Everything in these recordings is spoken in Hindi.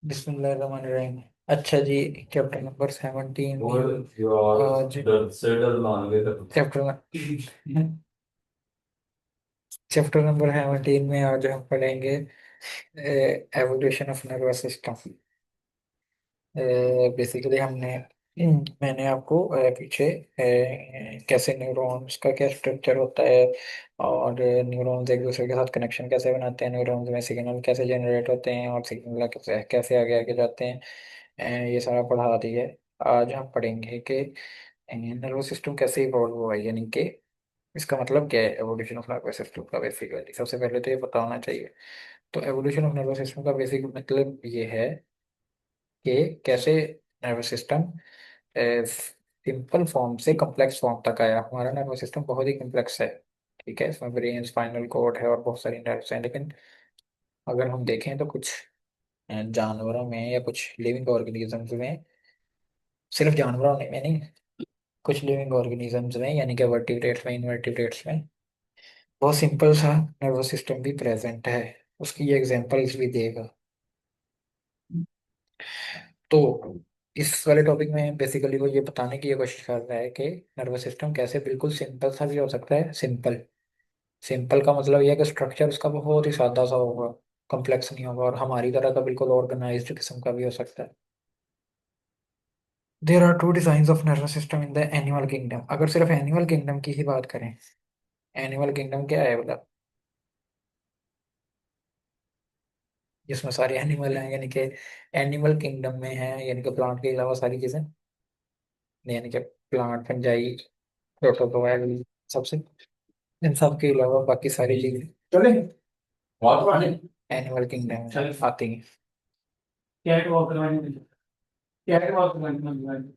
बिस्मिल्लाहिर्रहमानिर्रहीम। अच्छा जी। चैप्टर नंबर 17 में और यार आज डर से डर मान गए थे। चैप्टर चैप्टर नंबर 17 में आज हम पढ़ेंगे evolution of nervous system. Basically मैंने आपको पीछे कैसे न्यूरॉन्स का क्या स्ट्रक्चर होता है और न्यूरॉन्स एक दूसरे के साथ कनेक्शन कैसे बनाते हैं, न्यूरॉन्स में सिग्नल कैसे जनरेट होते हैं और सिग्नल कैसे कैसे आगे आगे जाते हैं। ये सारा पढ़ा दिया है। आज हम पढ़ेंगे कि नर्वस सिस्टम कैसे इवॉल्व हुआ है, यानी कि इसका मतलब क्या है एवोल्यूशन ऑफ नर्वस सिस्टम का। बेसिकली सबसे पहले तो ये पता होना चाहिए। तो एवोल्यूशन ऑफ नर्वस सिस्टम का बेसिक मतलब ये है कि कैसे नर्वस सिस्टम सिंपल फॉर्म से कॉम्प्लेक्स फॉर्म तक आया। हमारा नर्वस सिस्टम बहुत ही कॉम्प्लेक्स है। ठीक है, इसमें ब्रेन, स्पाइनल कॉर्ड है और बहुत सारी नर्व्स हैं, लेकिन अगर हम देखें तो कुछ जानवरों में या कुछ लिविंग ऑर्गेनिजम्स में, सिर्फ जानवरों में नहीं, कुछ लिविंग ऑर्गेनिजम्स में यानी कि वर्टिब्रेट्स में, इनवर्टिब्रेट्स में बहुत सिंपल सा नर्वस सिस्टम भी प्रेजेंट है। उसकी ये एग्जांपल्स भी देगा। तो इस वाले टॉपिक में बेसिकली वो ये बताने की ये कोशिश कर रहा है कि नर्वस सिस्टम कैसे बिल्कुल सिंपल सा भी हो सकता है। सिंपल सिंपल का मतलब ये है कि स्ट्रक्चर उसका बहुत ही सादा सा होगा, कॉम्प्लेक्स नहीं होगा, और हमारी तरह का बिल्कुल ऑर्गेनाइज्ड किस्म का भी हो सकता है। There are two design of nervous system in the animal kingdom. अगर सिर्फ एनिमल किंगडम की ही बात करें, एनिमल किंगडम क्या है मतलब जिसमें सारे एनिमल हैं, यानी कि एनिमल किंगडम में है, यानी कि प्लांट के अलावा सारी चीजें, यानी कि प्लांट, फंजाई, प्रोटोजोआ, सबसे इन सब के अलावा बाकी सारी चीजें चले बहुत पुराने एनिमल किंगडम में आती हैं। कैट वॉक करवानी, कैट वॉक करवानी।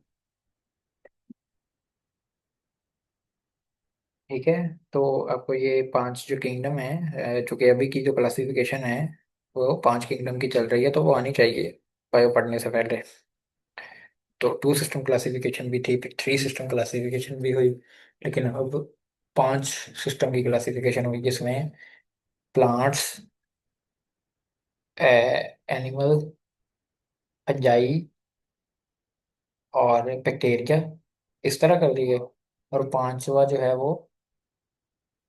ठीक है। तो आपको ये पांच जो किंगडम है, चूंकि अभी की जो क्लासिफिकेशन है वो पांच किंगडम की चल रही है, तो वो आनी चाहिए बायो पढ़ने से पहले। तो टू सिस्टम क्लासिफिकेशन भी थी, फिर थ्री सिस्टम क्लासिफिकेशन भी हुई, लेकिन अब पांच सिस्टम की क्लासिफिकेशन हुई, जिसमें प्लांट्स, एनिमल, फंजाई और बैक्टीरिया, इस तरह कर दिए। और पांचवा जो है वो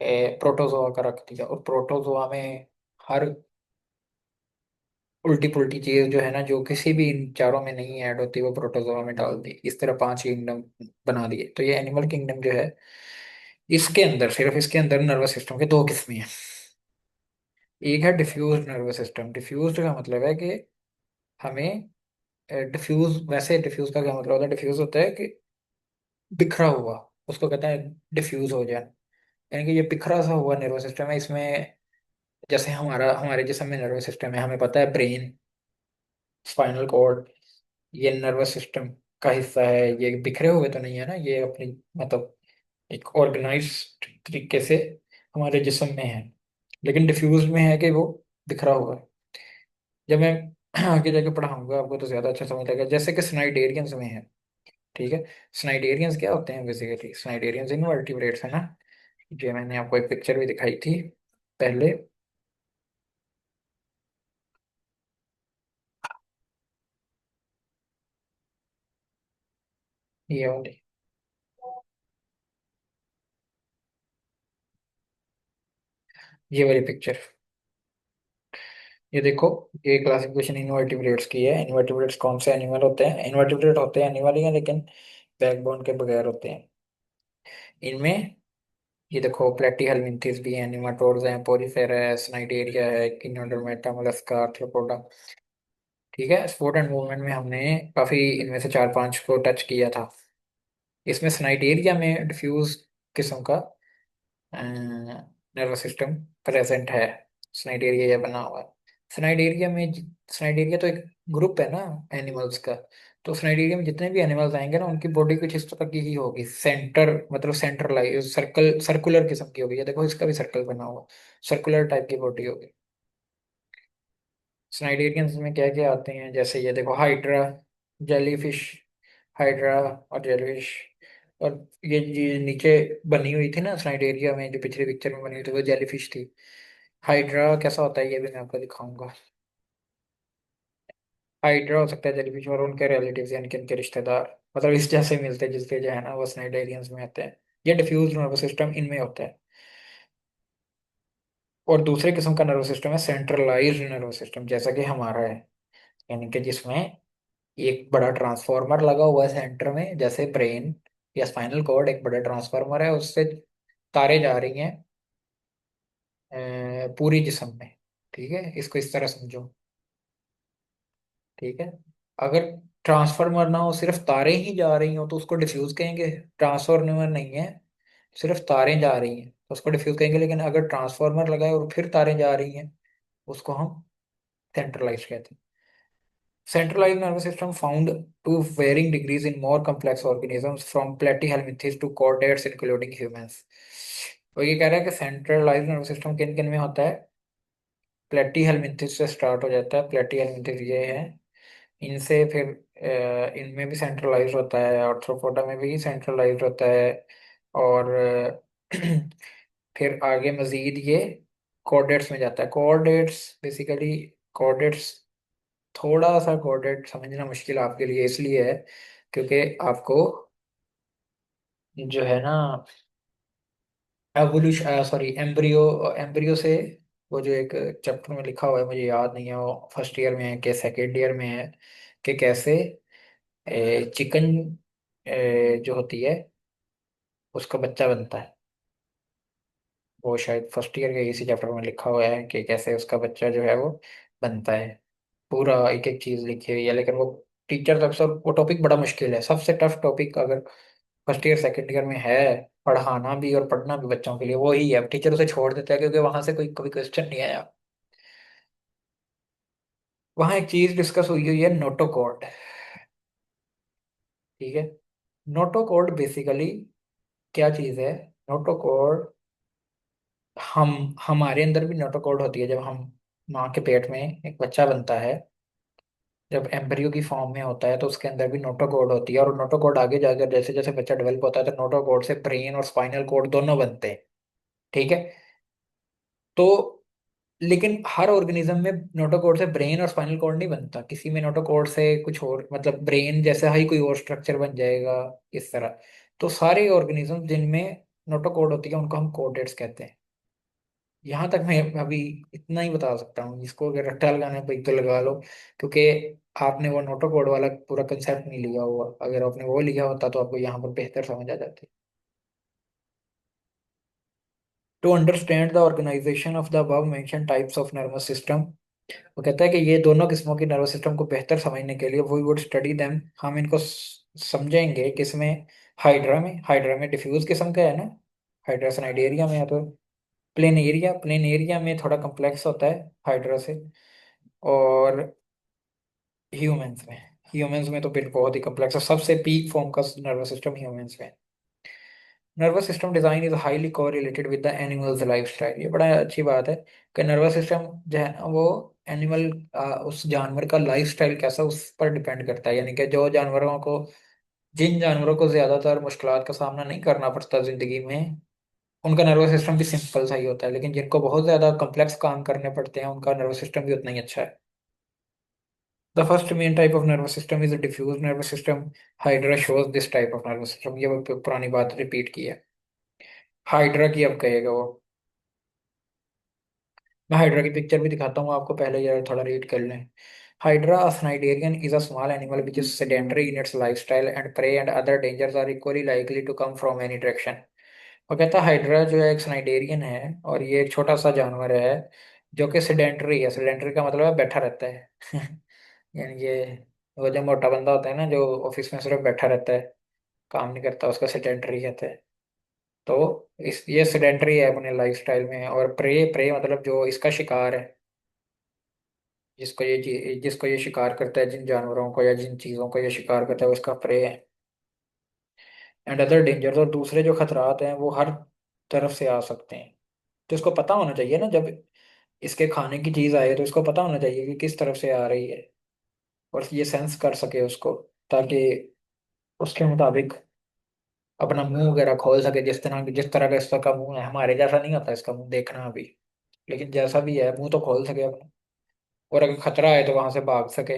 प्रोटोजोआ का रख दिया। और प्रोटोजोआ में हर उल्टी पुल्टी चीज जो है ना, जो किसी भी इन चारों में नहीं ऐड होती, वो प्रोटोजोआ में डाल दी। इस तरह पांच किंगडम बना दिए। तो ये एनिमल किंगडम जो है, इसके अंदर, सिर्फ इसके अंदर नर्वस सिस्टम के दो किस्में हैं। एक है डिफ्यूज नर्वस सिस्टम। डिफ्यूज का मतलब है कि हमें डिफ्यूज, वैसे डिफ्यूज का क्या मतलब होता है? डिफ्यूज होता है कि बिखरा हुआ, उसको कहते हैं डिफ्यूज हो जाए। यानी कि ये बिखरा सा हुआ नर्वस सिस्टम है। इसमें जैसे हमारे जिसम में नर्वस सिस्टम है, हमें पता है ब्रेन, स्पाइनल कॉर्ड, ये नर्वस सिस्टम का हिस्सा है। ये बिखरे हुए तो नहीं है ना, ये अपनी मतलब एक ऑर्गेनाइज्ड तरीके से हमारे जिस्म में है। लेकिन डिफ्यूज में है कि वो बिखरा हुआ है। जब मैं आगे जाके पढ़ाऊंगा आपको तो ज्यादा अच्छा समझ लगेगा। जैसे कि स्नाइडेरियंस में है। ठीक है। स्नाइडेरियंस क्या होते हैं? बेसिकली स्नाइडेरियंस इनवर्टिब्रेट्स है ना। जो मैंने आपको एक पिक्चर भी दिखाई थी पहले, ये वाली, ये वाली पिक्चर, ये देखो। ये क्लासिफिकेशन इनवर्टिब्रेट्स की है। इनवर्टिब्रेट्स कौन से एनिमल होते हैं? इनवर्टिब्रेट होते हैं एनिमल ही हैं, लेकिन बैकबोन के बगैर होते हैं। इनमें ये देखो, प्लेटीहेल्मिन्थेस भी है, निमाटोड्स हैं, पोरीफेरा है, स्नाइडेरिया है, किनोडर्मेटा, मोलस्का, आर्थ्रोपोडा। ठीक है। स्पोर्ट एंड मूवमेंट में हमने काफी इनमें से चार पांच को टच किया था। इसमें स्नाइडेरिया में डिफ्यूज किस्म का नर्वस सिस्टम प्रेजेंट है। स्नाइडेरिया ये बना हुआ है। स्नाइडेरिया में स्नाइडेरिया तो एक ग्रुप है ना एनिमल्स का। तो स्नाइडेरिया में जितने भी एनिमल्स आएंगे ना, उनकी बॉडी कुछ इस तरह की ही होगी। सेंटर मतलब सेंट्रलाइज, सर्कुलर किस्म की होगी। ये देखो, इसका भी सर्कल बना हुआ, सर्कुलर टाइप की बॉडी होगी। स्नाइडेरियंस में क्या क्या आते हैं? जैसे ये देखो, हाइड्रा, जेलीफिश, हाइड्रा और जेलीफिश। और ये नीचे बनी हुई थी ना स्नाइडेरिया में, जो पिछली पिक्चर में बनी हुई थी, वो जेलीफिश थी। हाइड्रा कैसा होता है ये भी मैं आपको दिखाऊंगा। हाइड्रा हो सकता है जेलीफिश, और उनके रिलेटिव्स यानी कि उनके रिश्तेदार, मतलब इस जैसे मिलते जुलते जो है ना वो स्नाइडेरियंस में होते हैं। ये डिफ्यूज नर्वस सिस्टम इनमें होता है। और दूसरे किस्म का नर्वस सिस्टम है सेंट्रलाइज्ड नर्वस सिस्टम, जैसा कि हमारा है, यानी कि जिसमें एक बड़ा ट्रांसफार्मर लगा हुआ है सेंटर में, जैसे ब्रेन या स्पाइनल कॉर्ड एक बड़ा ट्रांसफार्मर है, उससे तारे जा रही हैं पूरी जिस्म में। ठीक है, इसको इस तरह समझो। ठीक है, अगर ट्रांसफार्मर ना हो, सिर्फ तारे ही जा रही हो, तो उसको डिफ्यूज कहेंगे। ट्रांसफार्मर नहीं है, सिर्फ तारें जा रही हैं तो उसको डिफ्यूज कहेंगे। लेकिन अगर ट्रांसफार्मर लगाए और फिर तारें जा रही हैं, उसको हम सेंट्रलाइज कहते हैं। Centralized nervous system found to varying degrees in more complex organisms from platyhelminthes to chordates including humans। तो ये कह रहा है कि सेंट्रलाइज्ड नर्वस सिस्टम किन किन में होता है। प्लेटीहेल्मिंथिस से स्टार्ट हो जाता है, प्लेटीहेल्मिंथिस ये है। इनसे फिर इनमें भी सेंट्रलाइज होता है, आर्थ्रोपोडा में भी सेंट्रलाइज होता है। और फिर आगे मजीद ये कॉर्डेट्स में जाता है। कॉर्डेट्स बेसिकली, कॉर्डेट्स थोड़ा सा कोऑर्डिनेट समझना मुश्किल आपके लिए इसलिए है क्योंकि आपको जो है ना एवोल्यूशन, सॉरी एम्ब्रियो, एम्ब्रियो से वो जो एक चैप्टर में लिखा हुआ है, मुझे याद नहीं है वो फर्स्ट ईयर में है कि सेकेंड ईयर में है, कि कैसे चिकन जो होती है उसका बच्चा बनता है। वो शायद फर्स्ट ईयर के इसी चैप्टर में लिखा हुआ है कि कैसे उसका बच्चा जो है वो बनता है। पूरा एक एक चीज लिखी हुई है, लेकिन वो टीचर तक सब, वो टॉपिक बड़ा मुश्किल है, सबसे टफ टॉपिक अगर फर्स्ट ईयर सेकंड ईयर में है, पढ़ाना भी और पढ़ना भी बच्चों के लिए, वो ही है। टीचर उसे छोड़ देता है क्योंकि वहां से कोई कभी क्वेश्चन नहीं आया। वहां एक चीज डिस्कस हुई हुई है, नोटोकॉर्ड। ठीक है, नोटोकॉर्ड बेसिकली क्या चीज है। नोटोकॉर्ड, हम हमारे अंदर भी नोटोकॉर्ड होती है। जब हम माँ के पेट में एक बच्चा बनता है, जब एम्ब्रियो की फॉर्म में होता है, तो उसके अंदर भी नोटोकॉर्ड होती है। और नोटोकॉर्ड आगे जाकर जैसे जैसे बच्चा डेवलप होता है, तो नोटोकॉर्ड से ब्रेन और स्पाइनल कॉर्ड दोनों बनते हैं। ठीक है, तो लेकिन हर ऑर्गेनिज्म में नोटोकॉर्ड से ब्रेन और स्पाइनल कॉर्ड नहीं बनता, किसी में नोटोकॉर्ड से कुछ और, मतलब ब्रेन जैसा ही कोई और स्ट्रक्चर बन जाएगा इस तरह। तो सारे ऑर्गेनिज्म जिनमें नोटोकॉर्ड होती है उनको हम कॉर्डेट्स कहते हैं। यहाँ तक मैं अभी इतना ही बता सकता हूँ। इसको अगर रट्टा लगाना है भाई तो लगा लो, क्योंकि आपने वो नोटोकॉर्ड वाला पूरा कंसेप्ट नहीं लिया हुआ। अगर आपने वो लिया होता तो आपको यहाँ पर बेहतर समझ आ जाती। To understand the organisation of the above mention types of nervous system, वो कहता है कि ये दोनों किस्मों की नर्वस सिस्टम को बेहतर समझने के लिए वी वुड स्टडी देम, हम इनको समझेंगे। किसमें? हाइड्रा में। हाइड्रा में डिफ्यूज किस्म का है ना, हाइड्रा सनाइडेरिया में है। तो प्लेनेरिया, प्लेनेरिया में थोड़ा कम्प्लेक्स होता है हाइड्रा से। और ह्यूमंस में, ह्यूमंस में तो फिर बहुत ही कम्प्लेक्स है। सबसे पीक फॉर्म का नर्वस सिस्टम ह्यूमंस में। Nervous system design is highly correlated with the animals lifestyle. ये बड़ा अच्छी बात है कि नर्वस सिस्टम जो है ना वो एनिमल, उस जानवर का लाइफस्टाइल कैसा, उस पर डिपेंड करता है। यानी कि जो जानवरों को, जिन जानवरों को ज्यादातर मुश्किलात का सामना नहीं करना पड़ता जिंदगी में, उनका नर्वस सिस्टम भी सिंपल सा ही होता है। लेकिन जिनको बहुत ज्यादा कम्प्लेक्स काम करने पड़ते हैं, उनका नर्वस सिस्टम भी उतना ही अच्छा है। The first main type of nervous system is diffuse nervous system. Hydra shows this type of nervous system. ये वो पुरानी बात रिपीट की है। हाइड्रा की अब कहेगा वो। मैं हाइड्रा की पिक्चर भी दिखाता हूँ आपको, पहले यार थोड़ा रीड कर लें। Hydra cnidarian is a small animal which is sedentary in its lifestyle and prey and other dangers are equally likely to come from any direction. वो कहता है हाइड्रा जो है एक स्नाइडेरियन है, और ये एक छोटा सा जानवर है जो कि सेडेंटरी है। सेडेंटरी का मतलब है बैठा रहता है। यानी ये वो जो मोटा बंदा होता है ना, जो ऑफिस में सिर्फ बैठा रहता है, काम नहीं करता, उसका सेडेंटरी कहते हैं। तो इस ये सेडेंटरी है अपने लाइफस्टाइल में। और प्रे, प्रे मतलब जो इसका शिकार है, जिसको ये शिकार करता है, जिन जानवरों को या जिन चीजों को ये शिकार करता है, वो इसका प्रे है। एंड अदर डेंजर, और दूसरे जो खतरात हैं वो हर तरफ से आ सकते हैं। तो इसको पता होना चाहिए ना, जब इसके खाने की चीज आए तो इसको पता होना चाहिए कि किस तरफ से आ रही है, और ये सेंस कर सके उसको, ताकि उसके मुताबिक अपना मुंह वगैरह खोल सके। जिस तरह का इसका मुंह है, हमारे जैसा नहीं होता इसका मुंह देखना अभी, लेकिन जैसा भी है मुंह तो खोल सके अपना, और अगर खतरा है तो वहां से भाग सके।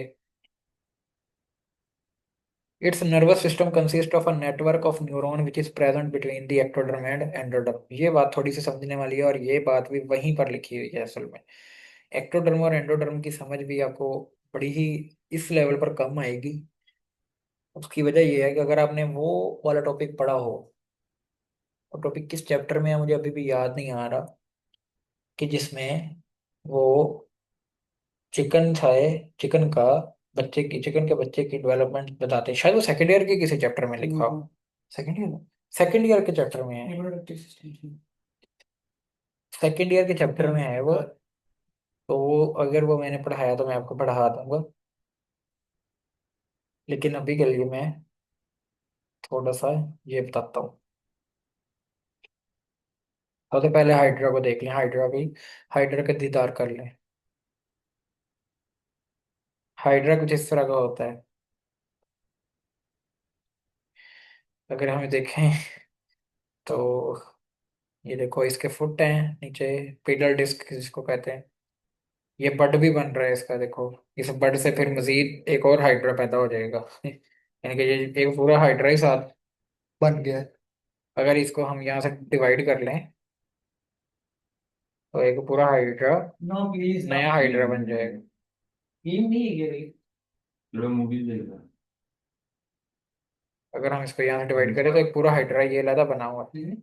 It's nervous system consist of a network of neuron which is present between the ectoderm and endoderm. ये बात थोड़ी सी समझने वाली है, और ये बात भी वहीं पर लिखी हुई है असल में। एक्टोडर्म और एंडोडर्म की समझ भी आपको बड़ी ही इस लेवल पर कम आएगी। उसकी वजह यह है कि अगर आपने वो वाला टॉपिक पढ़ा हो, वो टॉपिक किस चैप्टर में है मुझे अभी भी याद नहीं आ रहा, कि जिसमें वो चिकन खाए, चिकन का बच्चे की, चिकन के बच्चे की डेवलपमेंट बताते हैं। शायद वो सेकेंड ईयर के किसी चैप्टर में लिखा हो। सेकेंड ईयर, सेकेंड ईयर के चैप्टर में है। सेकेंड ईयर के चैप्टर में है वो। तो वो अगर वो मैंने पढ़ाया तो मैं आपको पढ़ा दूंगा, लेकिन अभी के लिए मैं थोड़ा सा ये बताता हूँ। सबसे पहले हाइड्रा को देख लें, हाइड्रा भी, हाइड्रा का दीदार कर लें। हाइड्रा कुछ इस तरह का होता है। अगर हमें देखें तो ये देखो, इसके फुट हैं नीचे, पेडल डिस्क जिसको कहते हैं। ये बड भी बन रहा है इसका, देखो। इस बड से फिर मजीद एक और हाइड्रा पैदा हो जाएगा यानी कि ये एक पूरा हाइड्रा ही साथ बन गया है। अगर इसको हम यहाँ से डिवाइड कर लें तो एक पूरा हाइड्रा, नो प्लीज, नया हाइड्रा बन जाएगा। गेम नहीं है ये। चलो मूवीज देख रहा अगर हम इसको यहाँ से डिवाइड करें तो एक पूरा हाइड्रा ये अलग बना हुआ है।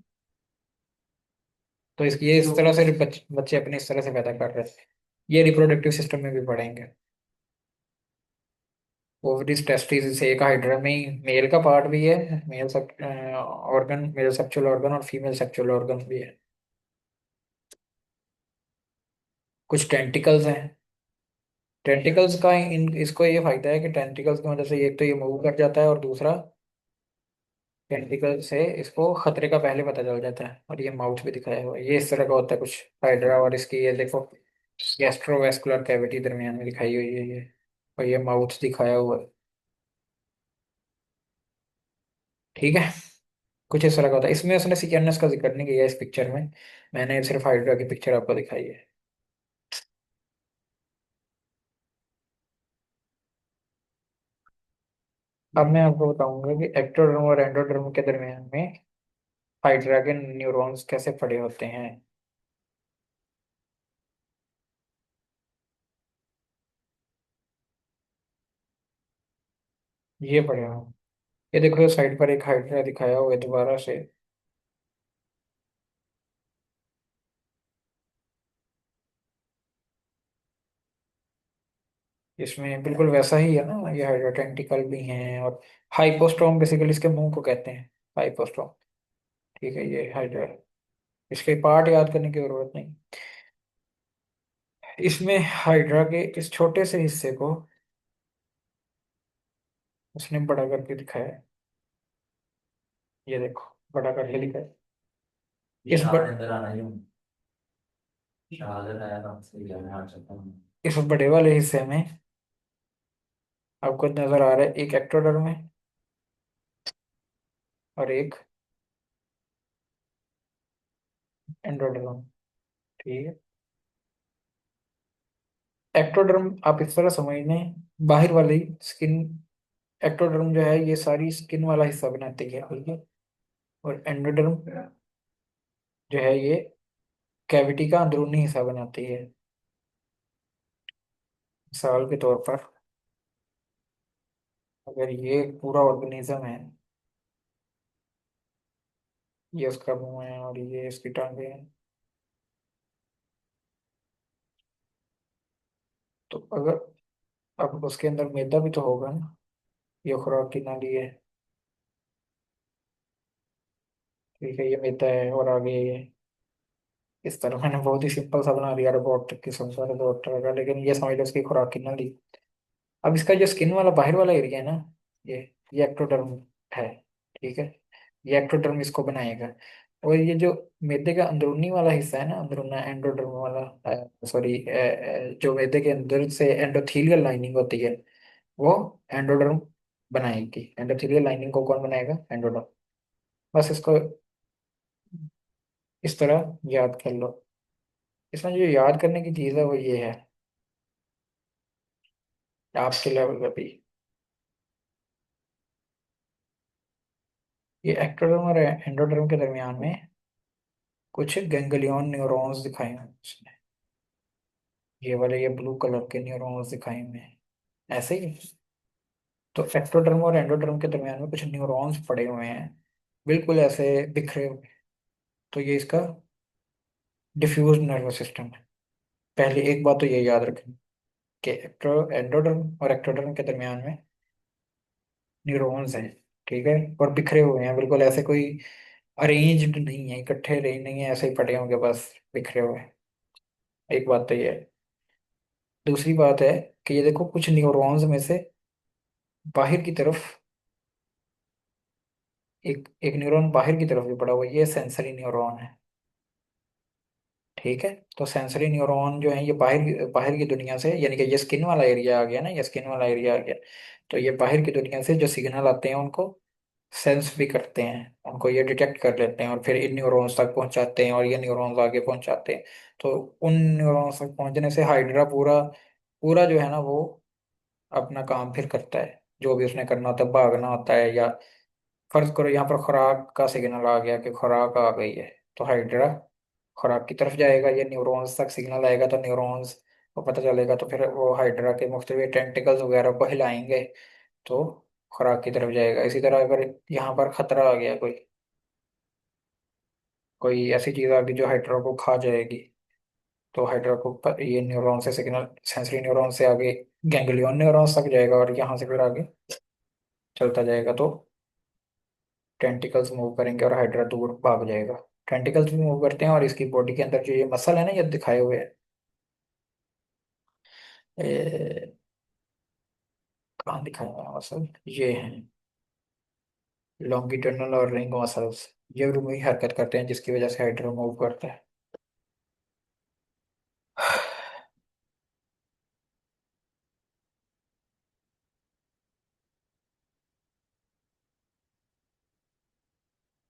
तो इस ये इस तरह से बच्चे अपने इस तरह से पैदा कर रहे हैं। ये रिप्रोडक्टिव सिस्टम में भी पढ़ेंगे। ओवरीज टेस्टिस से एक हाइड्रा में ही मेल का पार्ट भी है, मेल सब ऑर्गन, मेल सेक्सुअल ऑर्गन और फीमेल सेक्सुअल ऑर्गन भी है। कुछ टेंटिकल्स हैं। टेंटिकल्स का इन इसको ये फायदा है कि टेंटिकल्स की वजह से एक तो ये मूव कर जाता है, और दूसरा टेंटिकल से इसको खतरे का पहले पता चल जाता है। और ये माउथ भी दिखाया हुआ है, ये इस तरह का होता है कुछ हाइड्रा। और इसकी ये देखो, गैस्ट्रोवेस्कुलर कैविटी दरमियान में दिखाई हुई है ये। और ये माउथ दिखाया हुआ है। ठीक है, कुछ इस तरह का होता है। इसमें उसने सिकैनस का जिक्र नहीं किया इस पिक्चर में। मैंने सिर्फ हाइड्रा की पिक्चर आपको दिखाई है। अब मैं आपको बताऊंगा कि एक्टोडर्म और एंडोडर्म के दरमियान में हाइड्रा के न्यूरॉन्स कैसे पड़े होते हैं। ये पड़े हो, ये देखो, ये साइड पर एक हाइड्रा दिखाया हुआ है दोबारा से। इसमें बिल्कुल वैसा ही है ना, ये हाइड्रा टेंटिकल भी हैं। और हाइपोस्टोम बेसिकली इसके मुंह को कहते हैं, हाइपोस्टोम। ठीक है, ये हाइड्रा, इसके पार्ट याद करने की जरूरत नहीं। इसमें हाइड्रा के इस छोटे से हिस्से को उसने बड़ा करके दिखाया है। ये देखो, बड़ा करके लिखा है। ये इस आप बड़ अंदर आना ही हूँ शहादत आया था आपसे ज्ञान हार सकता हूँ इस बड़े वाले हिस्से में आपको नजर आ रहा है एक एक्टोडर्म में और एक एंडोडर्म। ठीक है, एक्टोडर्म आप इस तरह समझ लें, बाहर वाली स्किन। एक्टोडर्म जो है ये सारी स्किन वाला हिस्सा बनाती है, ठीक है। और एंडोडर्म जो है ये कैविटी का अंदरूनी हिस्सा बनाती है। मिसाल के तौर पर, अगर ये एक पूरा ऑर्गेनिज्म है, ये उसका मुंह है और ये इसकी टांगे हैं, तो अगर अब उसके अंदर मैदा भी तो होगा ना, ये खुराक की नाली है। ठीक है, ये मैदा है और आगे ये, इस तरह मैंने बहुत ही सिंपल सा बना दिया रोबोट किस्म का, रोबोट का, लेकिन ये समझ लो इसकी खुराक की नाली। अब इसका जो स्किन वाला बाहर वाला एरिया है ना, ये ये एक्टोडर्म है। ठीक है, ये एक्टोडर्म इसको बनाएगा। और ये जो मैदे का अंदरूनी वाला हिस्सा है ना, अंदरूना एंडोडर्म वाला, सॉरी, जो मैदे के अंदर से एंडोथीलियल लाइनिंग होती है, वो एंडोडर्म बनाएगी। एंडोथीलियल लाइनिंग को कौन बनाएगा? एंडोडर्म। बस इसको इस तरह याद कर लो। इसमें जो याद करने की चीज़ है वो ये है, आपके लेवल पे भी। ये एक्टोडर्म और एंडोडर्म के दरमियान में कुछ गैंग्लियन न्यूरॉन्स दिखाए हैं उसने। ये वाले ये ब्लू कलर के न्यूरॉन्स दिखाए हुए हैं, ऐसे ही। तो एक्टोडर्म और एंडोडर्म के दरमियान में कुछ न्यूरॉन्स पड़े हुए हैं, बिल्कुल ऐसे बिखरे हुए। तो ये इसका डिफ्यूज नर्वस सिस्टम है। पहले एक बात तो ये याद रखें कि एंडोडर्म और एक्टोडर्म के दरमियान में न्यूरॉन्स हैं, ठीक है, और बिखरे हुए हैं, बिल्कुल ऐसे कोई अरेंज्ड नहीं है, इकट्ठे अरेंज नहीं है, ऐसे ही पड़े होंगे बस, बिखरे हुए हैं। एक बात तो ये है। दूसरी बात है कि ये देखो कुछ न्यूरॉन्स में से बाहर की तरफ एक एक न्यूरॉन बाहर की तरफ भी पड़ा हुआ है, ये सेंसरी न्यूरॉन है, ठीक है। तो सेंसरी न्यूरॉन जो है ये बाहर की दुनिया से, यानी कि ये स्किन वाला एरिया आ गया ना, ये स्किन वाला एरिया आ गया। तो ये बाहर की दुनिया से जो सिग्नल आते हैं उनको सेंस भी करते हैं, उनको ये डिटेक्ट कर लेते हैं और फिर इन न्यूरॉन्स तक पहुंचाते हैं, और ये न्यूरॉन्स आगे पहुंचाते हैं। तो उन न्यूरॉन्स तक पहुंचने से हाइड्रा पूरा पूरा जो है ना वो अपना काम फिर करता है, जो भी उसने करना होता है, भागना होता है, या फर्ज करो यहाँ पर खुराक का सिग्नल आ गया कि खुराक आ गई है, तो हाइड्रा खुराक की तरफ जाएगा, ये न्यूरॉन्स तक सिग्नल आएगा तो न्यूरॉन्स को पता चलेगा, तो फिर वो हाइड्रा के मुख्तलिफ टेंटिकल्स वगैरह को हिलाएंगे, तो खुराक की तरफ जाएगा। इसी तरह अगर यहाँ पर खतरा आ गया, कोई कोई ऐसी चीज आ गई जो हाइड्रा को खा जाएगी, तो हाइड्रा को ये न्यूरॉन से सिग्नल, सेंसरी न्यूरॉन से आगे गैंग्लियन न्यूरॉन्स तक जाएगा, और यहाँ से फिर आगे चलता जाएगा, तो टेंटिकल्स मूव करेंगे और हाइड्रा दूर भाग जाएगा। टेंटिकल्स भी मूव करते हैं, और इसकी बॉडी के अंदर जो ये मसल है ना, ये दिखाए हुए हैं, कहाँ दिखाया हुआ है मसल, ये है लॉन्गिट्यूडनल और रिंग मसल्स। ये भी वही हरकत करते हैं जिसकी वजह से हाइड्रा मूव करता है।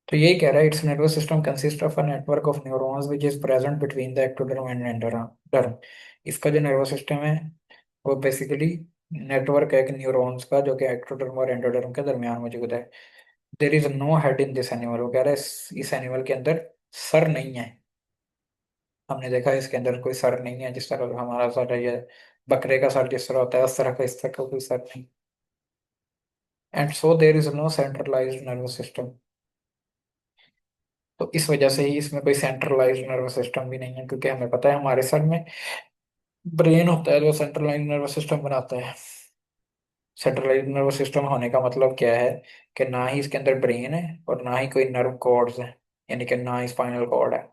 तो यही कह रहा है, it's nervous system consist of a network of neurons which is present between the ectoderm and endoderm. इसका जो नर्वस सिस्टम है वो बेसिकली नेटवर्क है कि न्यूरॉन्स का, जो कि एक्टोडर्म और एंडोडर्म के दरमियान मौजूद है। There is no head in this animal, वो कह रहा है इस एनिमल के अंदर सर नहीं है। हमने देखा है इसके अंदर कोई सर नहीं है, जिस तरह हमारा सर है, ये बकरे का सर जिस तरह होता है उस तरह का इस तरह का कोई सर नहीं। And so there is no centralised nervous system. तो इस वजह से ही इसमें कोई सेंट्रलाइज्ड नर्वस सिस्टम भी नहीं है, क्योंकि हमें पता है हमारे सर में ब्रेन होता है जो सेंट्रलाइज्ड नर्वस सिस्टम बनाता है। सेंट्रलाइज्ड नर्वस सिस्टम होने का मतलब क्या है कि ना ही इसके अंदर ब्रेन है और ना ही कोई नर्व कॉर्ड्स है, यानी कि ना ही स्पाइनल कॉर्ड है।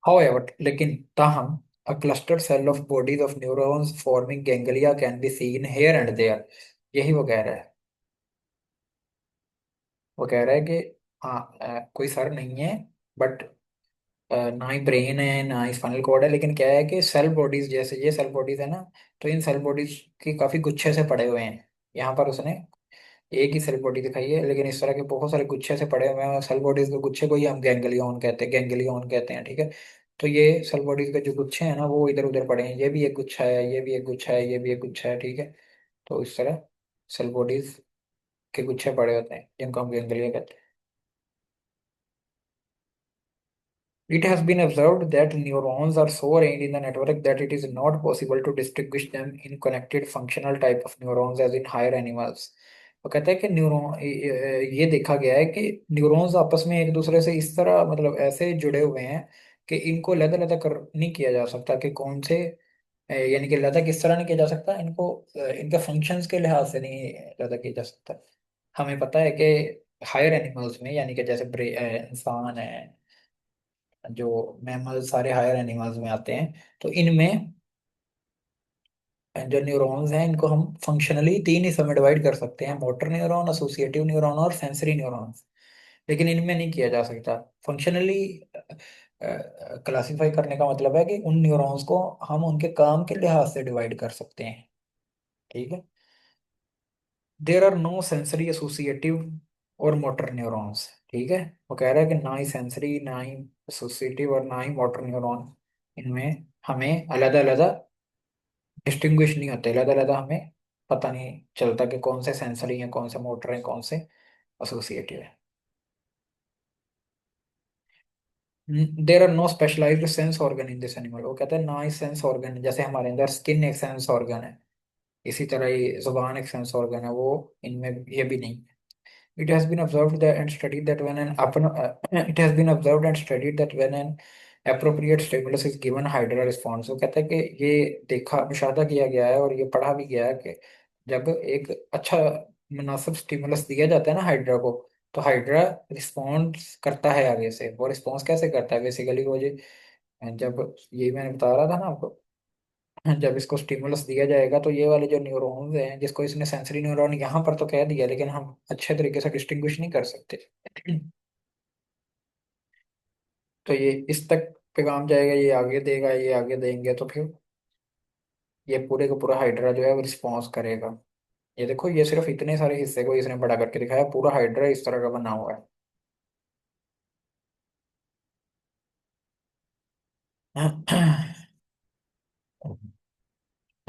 However, लेकिन ताहम a clustered cell of bodies of neurons forming ganglia can be seen here and there। यही वो कह रहा है। वो कह रहा है कि हाँ, कोई सर नहीं है, बट ना ही ब्रेन है ना ही स्पाइनल कॉर्ड है, लेकिन क्या है कि सेल बॉडीज, जैसे ये सेल बॉडीज है ना, तो इन सेल बॉडीज के काफी गुच्छे से पड़े हुए हैं। यहाँ पर उसने एक ही सेल बॉडी दिखाई है, लेकिन इस तरह के बहुत सारे गुच्छे से पड़े हुए हैं। सेल बॉडीज के गुच्छे को ही हम गैंग्लियन कहते हैं, ठीक है। तो ये सेल बॉडीज के जो गुच्छे हैं ना वो इधर उधर पड़े हैं, ये भी एक गुच्छा है, ये भी एक गुच्छा है, ये भी एक गुच्छा है, ठीक है। तो इस तरह सेल बॉडीज के गुच्छे पड़े होते हैं जिनको हम गैंग्लिया कहते हैं। It has been observed that neurons are so arranged in the network that it is not possible to distinguish them in connected functional type of neurons as in higher animals। वो कहता है कि न्यूरॉन, ये देखा गया है कि न्यूरॉन्स आपस में एक दूसरे से इस तरह, मतलब ऐसे जुड़े हुए हैं कि इनको अलग कर नहीं किया जा सकता कि कौन से, यानी कि अलग किस तरह नहीं किया जा सकता इनको, इनके फंक्शंस के लिहाज से नहीं अलग किया जा सकता। हमें पता है कि हायर एनिमल्स में, यानी कि जैसे इंसान है, जो मैमल सारे हायर एनिमल्स में आते हैं, तो इनमें जो न्यूरॉन्स हैं इनको हम फंक्शनली तीन हिस्सों में डिवाइड कर सकते हैं, मोटर न्यूरॉन, एसोसिएटिव न्यूरॉन और सेंसरी न्यूरॉन्स। लेकिन इनमें नहीं किया जा सकता फंक्शनली। क्लासिफाई करने का मतलब है कि उन न्यूरॉन्स को हम उनके काम के लिहाज से डिवाइड कर सकते हैं, ठीक है। There are no sensory associative और मोटर न्यूरॉन्स, ठीक है। वो कह रहा है कि ना ही सेंसरी, ना ही एसोसिएटिव और ना ही मोटर न्यूरॉन, इनमें हमें अलग अलग डिस्टिंग्विश नहीं होते, अलग अलग हमें पता नहीं चलता कि कौन से सेंसरी हैं, कौन से मोटर हैं, कौन से एसोसिएटिव है। There are no specialised sense organ in this animal. वो कहते हैं ना ही सेंस ऑर्गन, जैसे हमारे अंदर स्किन एक सेंस ऑर्गन है, इसी तरह ही जुबान एक सेंस ऑर्गन है, वो इनमें ये भी नहीं। It has been observed that and studied that when an it has been observed and studied that when an appropriate stimulus is given, hydra responds। वो कहता है कि ये देखा, मुशाहदा किया गया है और ये पढ़ा भी गया है कि जब एक अच्छा मुनासिब स्टिमुलस दिया जाता है ना हाइड्रा को, तो हाइड्रा रिस्पॉन्स करता है आगे से। वो रिस्पॉन्स कैसे करता है बेसिकली, वो जी जब, ये मैंने बता रहा था ना आपको, जब इसको स्टिमुलस दिया जाएगा तो ये वाले जो न्यूरॉन्स हैं, जिसको इसने सेंसरी न्यूरॉन यहाँ पर तो कह दिया, लेकिन हम अच्छे तरीके से डिस्टिंग्विश नहीं कर सकते। तो ये इस तक पैगाम जाएगा, ये आगे देगा, ये आगे देंगे, तो फिर ये पूरे का पूरा हाइड्रा जो है वो रिस्पॉन्स करेगा। ये देखो, ये सिर्फ इतने सारे हिस्से को इसने बड़ा करके दिखाया, पूरा हाइड्रा इस तरह का बना हुआ है।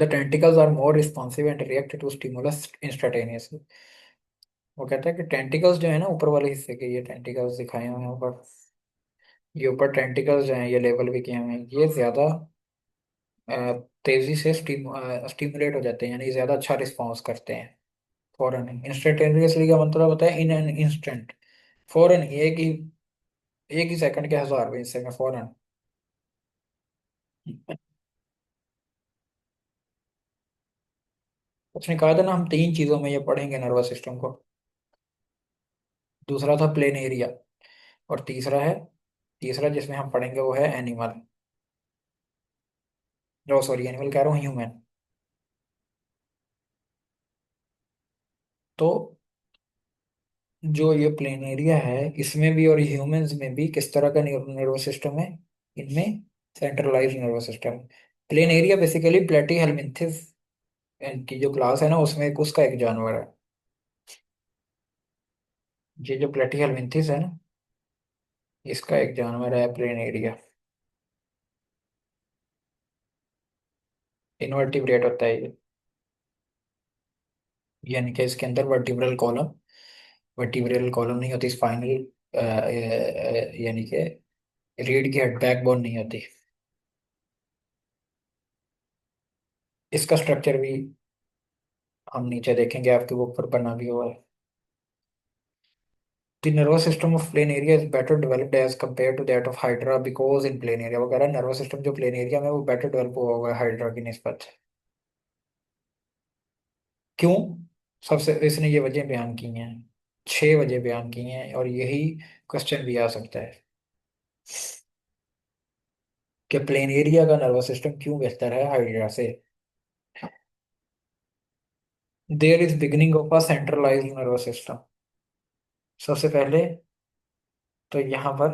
The tentacles are more responsive and react to stimulus instantaneously। वो कहता है कि टेंटिकल्स जो है ना ऊपर वाले हिस्से के, ये टेंटिकल्स दिखाए हुए हैं ऊपर, ये ऊपर टेंटिकल्स जो हैं ये लेबल भी किए हुए हैं, ये ज्यादा अ, तेजी से स्टिमुलेट हो जाते हैं, यानी ज्यादा अच्छा रिस्पॉन्स करते हैं फौरन। इंस्टेंटेनियसली का मतलब होता है इन एन इंस्टेंट, फौरन ही, एक ही सेकंड के 1000वें हिस्से में फौरन। उसने कहा था ना हम तीन चीजों में ये पढ़ेंगे नर्वस सिस्टम को। दूसरा था प्लेन एरिया, और तीसरा जिसमें हम पढ़ेंगे वो है एनिमल, जो सॉरी एनिमल कह रहा हूँ, ह्यूमन। तो जो ये प्लेन एरिया है इसमें भी और ह्यूमंस में भी किस तरह का नर्वस सिस्टम है, इनमें centralised nervous system. Plain area basically प्लेटी हेलमिंथिस की जो क्लास है ना उसमें उसका एक जानवर है। ये जो प्लेटी हेलमिंथिस है ना, इसका एक जानवर है प्लेन एरिया। इनवर्टिब्रेट होता है ये, यानी कि इसके अंदर वर्टिब्रल कॉलम नहीं होती, स्पाइनल यानी कि रीढ़ की हड्डी, बैकबोन नहीं होती। इसका स्ट्रक्चर भी हम नीचे देखेंगे, आपके बुक पर बना भी हुआ है। The nervous system of plain area is better developed as compared to that of hydra because in plain area, वो कह रहा है नर्वस सिस्टम जो प्लेन एरिया में वो बेटर डेवलप हुआ होगा हाइड्रा की निस्बत। क्यों? सबसे इसने ये वजह बयान की हैं, 6 वजह बयान की हैं, और यही क्वेश्चन भी आ सकता है कि प्लेन एरिया का नर्वस सिस्टम क्यों बेहतर है हाइड्रा से। There is beginning of a centralised nervous system. सबसे पहले तो यहाँ पर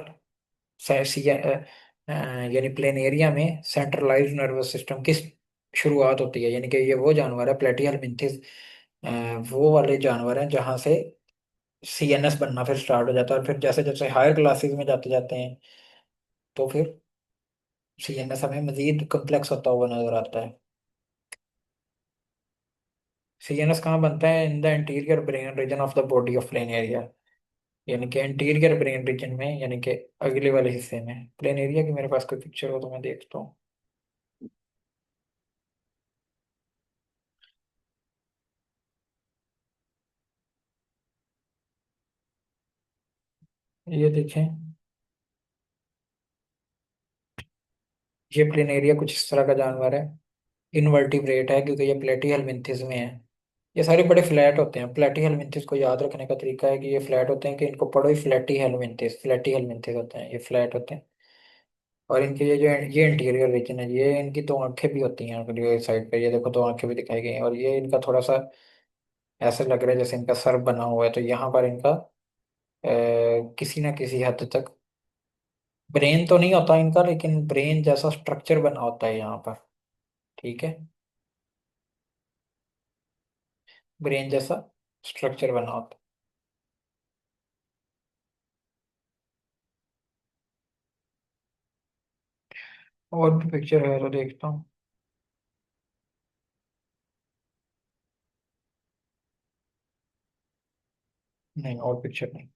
यानी प्लेन एरिया में सेंट्रलाइज्ड नर्वस सिस्टम की शुरुआत होती है, यानी कि ये वो जानवर है प्लेटियल मिंथिस, वो वाले जानवर हैं जहाँ से सीएनएस बनना फिर स्टार्ट हो जाता है, और फिर जैसे जैसे हायर क्लासेस में जाते जाते हैं तो फिर सीएनएस हमें मजीद कम्प्लेक्स होता हुआ नजर आता है। सीएनएस कहाँ बनता है? In the interior brain region of the body of planaria, यानी कि इंटीरियर ब्रेन रीजन में, यानी कि अगले वाले हिस्से में। प्लेन एरिया की मेरे पास कोई पिक्चर हो तो मैं देखता हूँ। ये देखें, ये प्लेन एरिया कुछ इस तरह का जानवर है। इनवर्टिब्रेट है क्योंकि ये प्लेटी हेलमिंथिस में है। ये सारे बड़े फ्लैट होते हैं। प्लेटी हेलमिंथिस को याद रखने का तरीका है कि ये फ्लैट होते हैं, कि इनको पढ़ो ही फ्लैटी हेलमिंथिस होते हैं, ये फ्लैट होते हैं। और इनके ये इंटीरियर रीजन है, ये इनकी दो आंखें भी होती हैं अगली साइड पे, ये देखो दो आंखें भी दिखाई गई हैं, और ये इनका थोड़ा सा ऐसे लग रहा है जैसे इनका सर बना हुआ है, तो यहाँ पर इनका किसी ना किसी हद तक ब्रेन तो नहीं होता इनका, लेकिन ब्रेन जैसा स्ट्रक्चर बना होता है यहाँ पर। ठीक है, ब्रेन जैसा स्ट्रक्चर बना होता है। और भी पिक्चर है तो देखता हूँ। नहीं, और पिक्चर नहीं।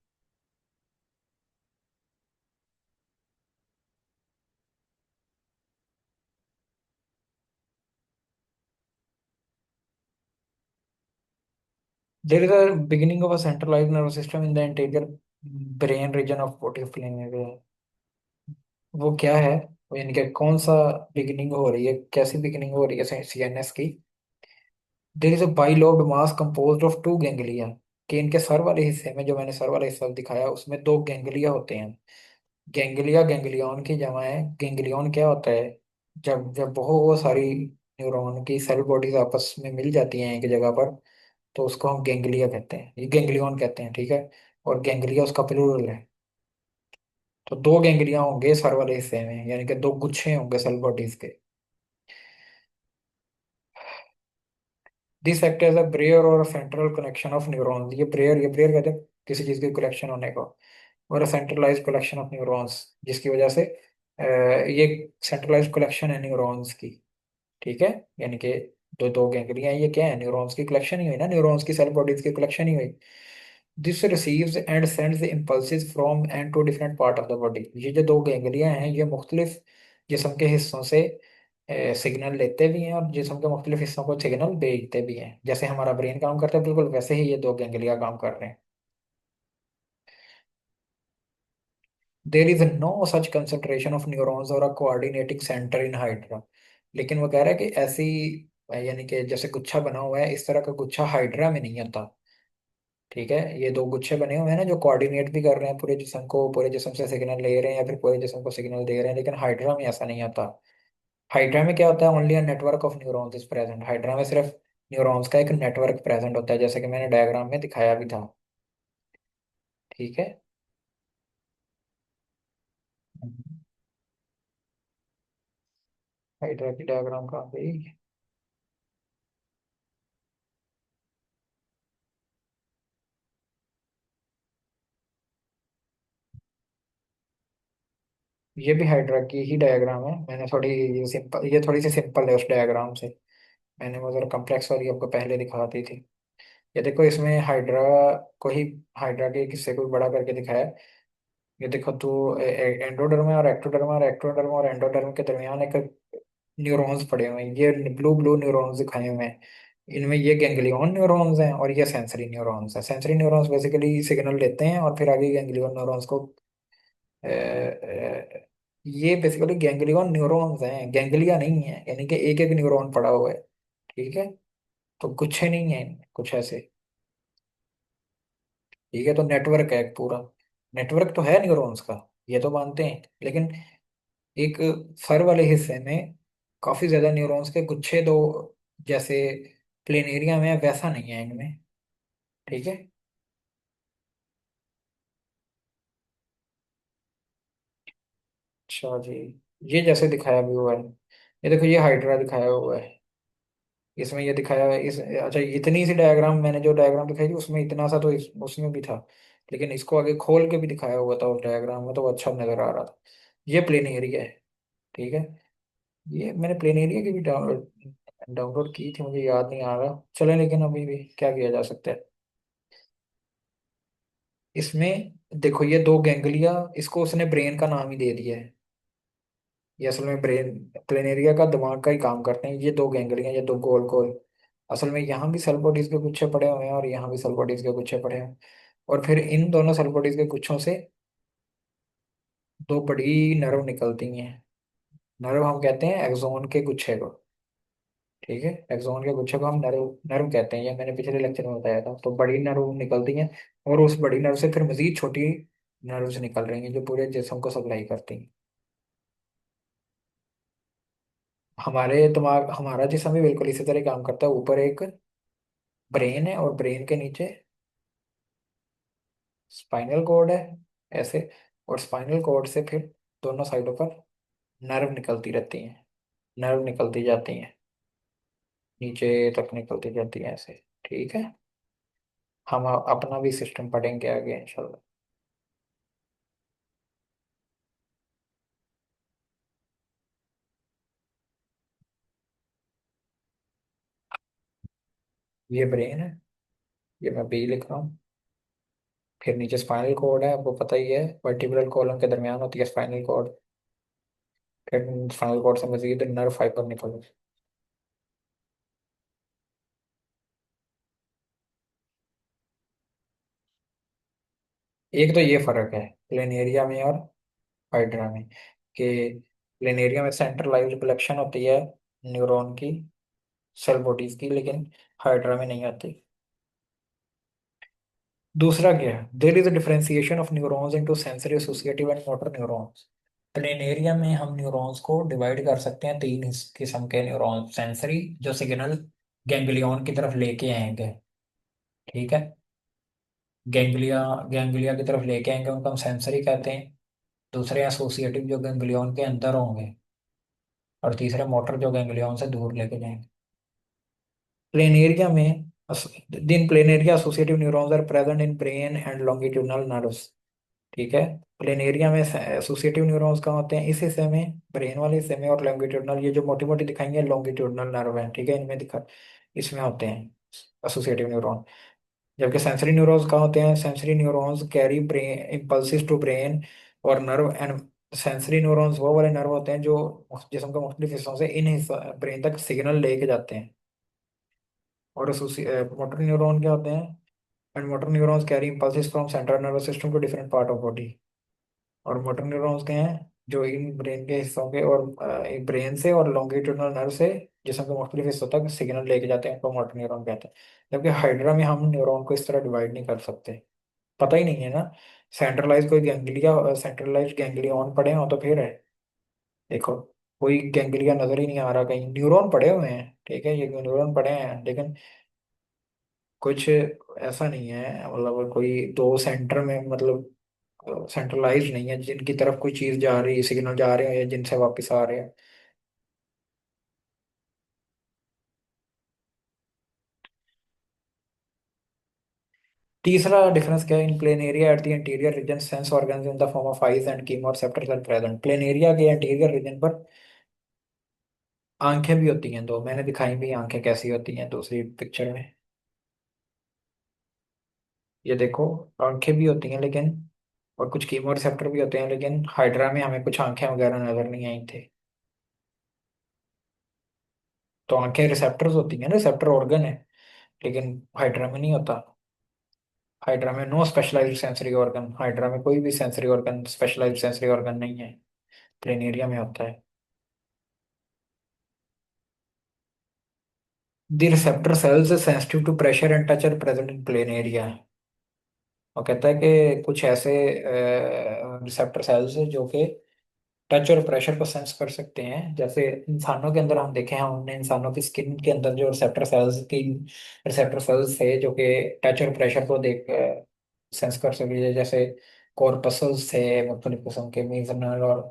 There is a beginning of a centralised nervous system in the interior brain region of what you feeling. वो क्या है? वो यानी कि कौन सा बिगिनिंग हो रही है, कैसी बिगिनिंग हो रही है सीएनएस की? There is a bilobed mass composed of two ganglia, कि इनके सर वाले हिस्से में, जो मैंने सर वाला हिस्सा दिखाया, उसमें दो गैंग्लिया होते हैं। गैंग्लिया गैंग्लियन की जमा है। गैंग्लियन क्या होता है? जब जब बहुत सारी न्यूरॉन की सेल बॉडीज आपस में मिल जाती हैं एक जगह पर, तो उसको हम गैंग्लिया कहते हैं, ये गैंग्लियन कहते हैं, ठीक है। और गैंग्लिया उसका प्लूरल है। तो दो गैंग्लिया होंगे सर वाले हिस्से में, यानी कि दो गुच्छे होंगे सेल बॉडीज के। दिस एक्ट एज अ ब्रेयर और सेंट्रल कनेक्शन ऑफ न्यूरॉन्स। ये ब्रेयर कहते हैं किसी चीज के कलेक्शन होने को, और सेंट्रलाइज कलेक्शन ऑफ न्यूरॉन्स, जिसकी वजह से ये सेंट्रलाइज कलेक्शन है न्यूरॉन्स की, ठीक है। यानी कि दो दो गैंग्लिया, ये क्या है? न्यूरॉन्स की कलेक्शन ही हुई ना, न्यूरॉन्स की सेल बॉडीज की कलेक्शन ही हुई। This receives and sends the impulses from and to different part of the body. ये जो दो गैंग्लिया हैं, ये मुख्तलिफ जिस्म के हिस्सों से सिग्नल लेते भी हैं, और जिस्म के मुख्तलिफ हिस्सों को सिग्नल भेजते भी हैं। जैसे हमारा ब्रेन काम करता है, बिल्कुल वैसे ही ये दो गैंग्लिया काम कर रहे हैं। There is no such concentration of neurons और a coordinating centre in Hydra. लेकिन वो कह रहा है कि ऐसी, यानी कि जैसे गुच्छा बना हुआ है, इस तरह का गुच्छा हाइड्रा में नहीं आता, ठीक है। ये दो गुच्छे बने हुए हैं ना, जो कोऑर्डिनेट भी कर रहे हैं पूरे जिस्म को, पूरे जिस्म से सिग्नल ले रहे हैं, या फिर पूरे जिस्म को सिग्नल दे रहे हैं, लेकिन हाइड्रा में ऐसा नहीं आता। हाइड्रा में क्या होता है? Only a network of neurons is present. Hydra में सिर्फ न्यूरॉन्स का एक नेटवर्क प्रेजेंट होता है, जैसे कि मैंने डायग्राम में दिखाया भी था, ठीक है। हाइड्रा की डायग्राम कहाँ गई? ये भी हाइड्रा की ही डायग्राम है। मैंने थोड़ी सिंपल, ये थोड़ी सी सिंपल है उस डायग्राम से। मैंने वो जरा कम्प्लेक्स वाली आपको पहले दिखा दी थी। ये देखो, इसमें हाइड्रा को ही, हाइड्रा के एक हिस्से को बड़ा करके दिखाया है। ये देखो, तो एंडोडर्म और एक्टोडर्म, और एक्टोडर्म और एंडोडर्म के दरमियान एक न्यूरॉन्स पड़े हुए हैं। ये ब्लू ब्लू न्यूरॉन्स दिखाए हुए हैं। इनमें ये गैंग्लियन न्यूरॉन्स हैं, और ये सेंसरी न्यूरॉन्स हैं। सेंसरी न्यूरॉन्स बेसिकली सिग्नल लेते हैं, और फिर आगे गैंग्लियन न्यूरॉन्स को ये बेसिकली गैंग्लियन न्यूरॉन्स हैं, गैंग्लिया नहीं है, यानी कि एक एक न्यूरॉन पड़ा हुआ है, ठीक है। तो गुच्छे नहीं है इनमें, कुछ ऐसे, ठीक है। तो नेटवर्क है एक पूरा, नेटवर्क तो है न्यूरॉन्स का, ये तो मानते हैं, लेकिन एक फर वाले हिस्से में काफी ज्यादा न्यूरॉन्स के गुच्छे, दो जैसे प्लेन एरिया में है, वैसा नहीं है इनमें, ठीक है। अच्छा जी, ये जैसे दिखाया भी हुआ है, ये देखो, ये हाइड्रा दिखाया हुआ है, इसमें ये दिखाया है इस, अच्छा, इतनी सी डायग्राम, मैंने जो डायग्राम दिखाई थी उसमें इतना सा तो उसमें भी था, लेकिन इसको आगे खोल के भी दिखाया हुआ था उस डायग्राम में, तो वो अच्छा नजर आ रहा था। ये प्लेन एरिया है, ठीक है। ये मैंने प्लेन एरिया की भी डाउनलोड डाउनलोड की थी, मुझे याद नहीं आ रहा, चले, लेकिन अभी भी क्या किया जा सकता है इसमें। देखो, ये दो गैंग्लिया, इसको उसने ब्रेन का नाम ही दे दिया है। ये असल में ब्रेन, प्लेन एरिया का दिमाग का ही काम करते हैं ये दो गैंग्लिया, ये दो गोल गोल। असल में यहाँ भी सेल बॉडीज के गुच्छे पड़े हुए हैं, और यहाँ भी सेल बॉडीज के गुच्छे पड़े हैं। और फिर इन दोनों सेल बॉडीज के गुच्छों से दो बड़ी नर्व निकलती हैं। नर्व हम कहते हैं एक्सोन के गुच्छे को, ठीक है। एक्सोन के गुच्छे को हम नर्व नर्व कहते हैं, ये मैंने पिछले लेक्चर में बताया था। तो बड़ी नर्व निकलती हैं, और उस बड़ी नर्व से फिर मजीद छोटी नर्व्स निकल रही हैं, जो पूरे जिस्म को सप्लाई करती हैं। हमारे दिमाग, हमारा जिस्म भी बिल्कुल इसी तरह काम करता है। ऊपर एक ब्रेन है, और ब्रेन के नीचे स्पाइनल कॉर्ड है, ऐसे। और स्पाइनल कॉर्ड से फिर दोनों साइडों पर नर्व निकलती रहती हैं, नर्व निकलती जाती हैं, नीचे तक निकलती जाती हैं, ऐसे, ठीक है। हम अपना भी सिस्टम पढ़ेंगे आगे इंशाल्लाह। ये ब्रेन है, ये मैं बी लिख रहा हूँ, फिर नीचे स्पाइनल कॉर्ड है, आपको पता ही है, वर्टिब्रल कॉलम के दरमियान होती है स्पाइनल कॉर्ड। फिर स्पाइनल कॉर्ड से मजीद नर्व फाइबर निकल। एक तो ये फर्क है प्लेनेरिया में और हाइड्रा में, कि प्लेनेरिया में सेंट्रलाइज्ड कलेक्शन होती है न्यूरॉन की, सेल बॉडीज की, लेकिन हाइड्रा में नहीं आती। दूसरा क्या है, there is a differentiation of neurons into sensory associative and motor neurons. Planaria में हम न्यूरॉन्स को डिवाइड कर सकते हैं तीन किस्म के न्यूरॉन। सेंसरी, जो सिग्नल गैंग्लियन की तरफ लेके आएंगे, ठीक है, गैंग्लिया गैंग्लिया की तरफ लेके आएंगे, उनको हम सेंसरी कहते हैं। दूसरे एसोसिएटिव, जो गैंग्लियन के अंदर होंगे। और तीसरे मोटर, जो गैंग्लियन से दूर लेके जाएंगे। प्लेनेरिया में दिन planaria associative neurons are present in brain and longitudinal nerves. ठीक है। प्लेनेरिया में एसोसिएटिव न्यूरॉन्स कहाँ होते हैं, इस हिस्से में, ब्रेन वाले हिस्से में। और लॉन्गिट्यूडनल, ये जो मोटी मोटी दिखाएंगे लॉन्गिट्यूडनल नर्व है, ठीक है, इनमें दिखा, इसमें होते हैं एसोसिएटिव न्यूरॉन। जबकि सेंसरी न्यूरॉन्स कहाँ होते हैं, sensory neurons carry brain impulses to brain और नर्व एंड। सेंसरी न्यूरॉन्स वो वाले नर्व होते हैं जो जिसम के मुख्तलिफ हिस्सों से इन हिस्सा ब्रेन तक सिग्नल लेके जाते हैं। और मोटर न्यूरॉन क्या होते हैं, and motor neurons carry impulses from central nervous system to different part of body. और मोटर न्यूरॉन्स के हैं जो इन ब्रेन के हिस्सों के और ब्रेन से और लॉन्गिट्यूडनल नर्व से जिसम के मुख्तलिफ हिस्सों तक सिग्नल लेके जाते हैं, उनको मोटर न्यूरॉन कहते हैं। जबकि हाइड्रा में हम न्यूरॉन को इस तरह डिवाइड नहीं कर सकते, पता ही नहीं है ना। सेंट्रलाइज कोई गैंग्लिया, सेंट्रलाइज गैंग्लियन पड़े हो तो फिर है, देखो, कोई गैंग्लिया नजर ही नहीं आ रहा, कहीं न्यूरॉन पड़े हुए हैं, ठीक है, ये न्यूरॉन पड़े हैं, लेकिन कुछ ऐसा नहीं है, मतलब कोई दो सेंटर में, मतलब सेंट्रलाइज नहीं है जिनकी तरफ कोई चीज जा रही है, सिग्नल जा रहे हैं या जिनसे वापस आ रहे हैं। तीसरा डिफरेंस क्या है, in plane area at the interior region sense organs in the form of eyes and chemoreceptors are present. Plane area के इंटीरियर रीजन पर आंखें भी होती हैं दो, मैंने दिखाई भी आंखें कैसी होती हैं दूसरी पिक्चर में। ये देखो, आंखें भी होती हैं लेकिन, और कुछ कीमो रिसेप्टर भी होते हैं, लेकिन हाइड्रा में हमें कुछ आंखें वगैरह नजर नहीं आई थी। तो आंखें रिसेप्टर्स होती हैं ना, रिसेप्टर ऑर्गन है, लेकिन हाइड्रा में नहीं होता। हाइड्रा में no specialised sensory organ, hydra में कोई भी sensory organ, specialised sensory organ नहीं है, प्लेनेरिया में होता है। The receptor cells sensitive to pressure and touch are present in planaria. और कहता है कि कुछ ऐसे रिसेप्टर सेल्स हैं जो कि टच और प्रेशर को सेंस कर सकते हैं। जैसे इंसानों के अंदर हम देखे हैं, हमने इंसानों की स्किन के अंदर जो रिसेप्टर सेल्स थे जो कि टच और प्रेशर को देख सेंस कर सके, जैसे कॉर्पसल्स थे मुख्तलिफ किस्म के, मीजनल और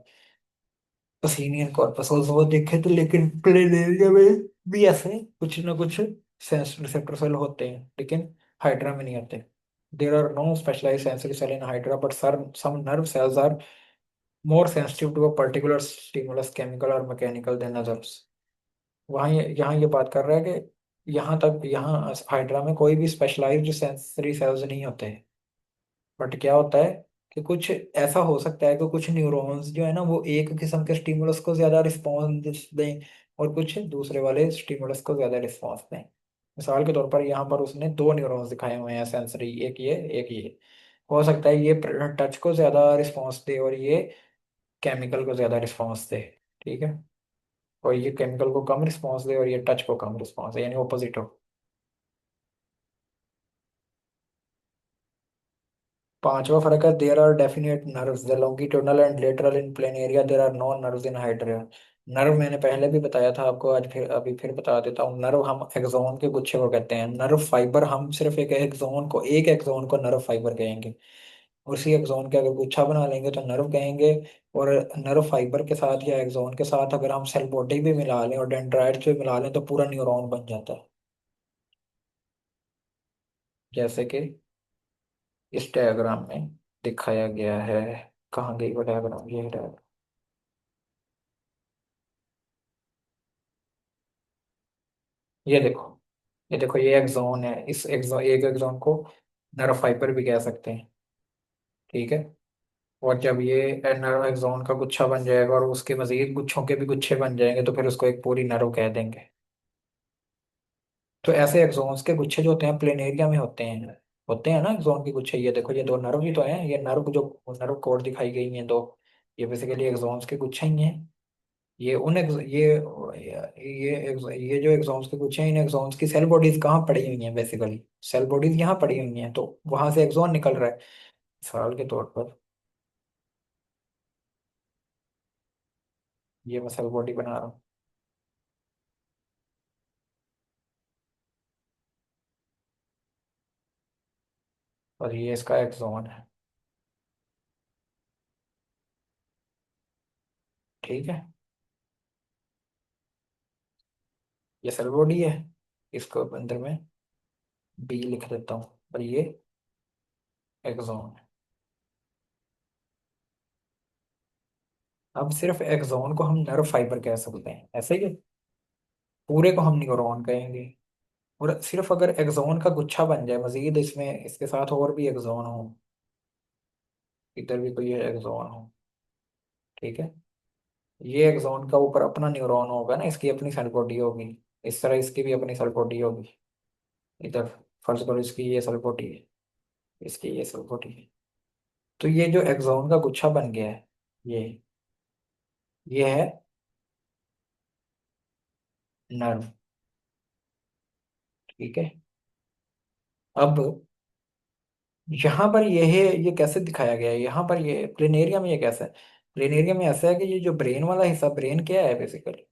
पसीनियन कॉर्पसल्स, वो देखे थे। लेकिन प्लेनेरिया में भी ऐसे कुछ ना कुछ सेंस रिसेप्टर सेल होते हैं, लेकिन हाइड्रा में नहीं होते। There are no specialised sensory cell in hydra, but some nerve cells are more sensitive to a particular stimulus, chemical or mechanical than others। वहाँ यहाँ ये बात कर रहा है कि यहाँ तक, यहाँ हाइड्रा में कोई भी स्पेशलाइज्ड सेंसरी सेल्स नहीं होते। बट क्या होता है कि कुछ ऐसा हो सकता है कि कुछ न्यूरॉन्स जो है ना, वो एक किस्म के स्टिमुलस को ज्यादा रिस्पॉन्स दें और कुछ दूसरे वाले स्टिमुलस को ज्यादा रिस्पॉन्स दें। मिसाल के तौर पर यहाँ पर उसने दो न्यूरॉन्स दिखाए हुए हैं सेंसरी, एक ये। हो सकता है ये टच को ज्यादा रिस्पॉन्स दे और ये केमिकल को ज्यादा रिस्पॉन्स दे, ठीक है, और ये केमिकल को कम रिस्पॉन्स दे और ये टच को कम रिस्पॉन्स दे, यानी ऑपोजिट हो। पांचवा फर्क है, there are definite nerves the longitudinal and lateral in plain area, there are no nerves in hydra. Nerve मैंने पहले भी बताया था आपको, आज फिर अभी फिर बता देता हूँ। नर्व हम एक्सोन के गुच्छे को कहते हैं, नर्व फाइबर हम सिर्फ एक एक्सोन को नर्व फाइबर कहेंगे। उसी एक्सोन के अगर गुच्छा बना लेंगे तो नर्व कहेंगे। और नर्व फाइबर के साथ या एक्सोन के साथ अगर हम सेल बॉडी भी मिला लें और डेंड्राइट्स भी मिला लें तो पूरा न्यूरॉन बन जाता है। जैसे कि इस डायग्राम में दिखाया गया है। कहाँ गई वो डायग्राम, ये डायग्राम, ये देखो, ये देखो, ये एक्सोन है, इस एक्सोन, एक एक्सोन को नर्व फाइबर भी कह सकते हैं। ठीक है। और जब ये नर्व एक्सोन का गुच्छा बन जाएगा और उसके मजीद गुच्छों के भी गुच्छे बन जाएंगे तो फिर उसको एक पूरी नर्व कह देंगे। तो ऐसे एक्सोन्स के गुच्छे जो होते हैं प्लेनेरिया में होते हैं ना एक्सोन के गुच्छे। ये देखो, ये दो नर्व ही तो हैं, ये नर्व जो नर्व कोड दिखाई गई हैं दो, ये बेसिकली एक्सोन्स के गुच्छे ही हैं। ये उन ये जो एक्सॉन्स के गुच्छे हैं, इन एक्सॉन्स की सेल बॉडीज कहाँ पड़ी हुई हैं बेसिकली। सेल बॉडीज यहाँ पड़ी हुई हैं, तो वहां से एक्सॉन निकल रहा है मिसाल के तौर पर। ये मैं सेल बॉडी बना रहा हूँ और ये इसका एक्सॉन है। ठीक है, ये सेल बॉडी है, इसको अंदर में बी लिख देता हूँ और ये एक्सॉन है। अब सिर्फ एक्सॉन को हम नर्व फाइबर कह सकते हैं, ऐसे ही है। पूरे को हम न्यूरॉन कहेंगे। और सिर्फ अगर एक्सॉन का गुच्छा बन जाए मजीद, इसमें इसके साथ और भी एक्सॉन हो, इधर भी कोई एक्सॉन हो, ठीक है। ये एक्सॉन का ऊपर अपना न्यूरॉन होगा ना, इसकी अपनी सेल बॉडी होगी। इस तरह इसकी भी अपनी सेल बॉडी होगी। इधर फर्ज करो इसकी ये सेल बॉडी है, इसकी ये सेल बॉडी है। तो ये जो एक्सॉन का गुच्छा बन गया है, ये ये है नर्व। ठीक है। अब यहाँ पर ये है, ये कैसे दिखाया गया है यहाँ पर, ये प्लेनेरिया में ये कैसा है। प्लेनेरिया में ऐसा है कि ये जो ब्रेन वाला हिस्सा, ब्रेन क्या है बेसिकली,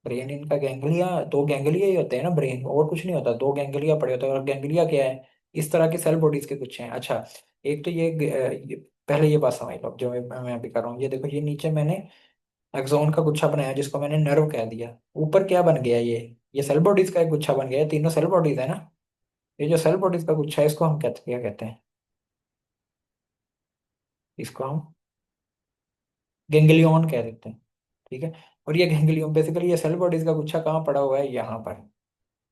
ब्रेन इनका गैंग्लिया, दो गैंग्लिया ही होते हैं ना ब्रेन, और कुछ नहीं होता, दो गैंग्लिया पड़े होते हैं। और गैंग्लिया क्या है, इस तरह की सेल बॉडीज के कुछ हैं। अच्छा, एक तो ये पहले ये बात समझ लो जो मैं अभी कर रहा हूँ। ये देखो, ये नीचे मैंने एक्सोन का गुच्छा बनाया जिसको मैंने नर्व कह दिया। ऊपर क्या बन गया, ये सेल बॉडीज का एक गुच्छा बन गया है, तीनों सेल बॉडीज है ना। ये जो सेल बॉडीज का गुच्छा है इसको हम कहते क्या कहते हैं, इसको हम गेंगलियन कह देते हैं। ठीक है। और ये गेंगलियन बेसिकली, ये सेल बॉडीज का गुच्छा कहाँ पड़ा हुआ है, यहाँ पर।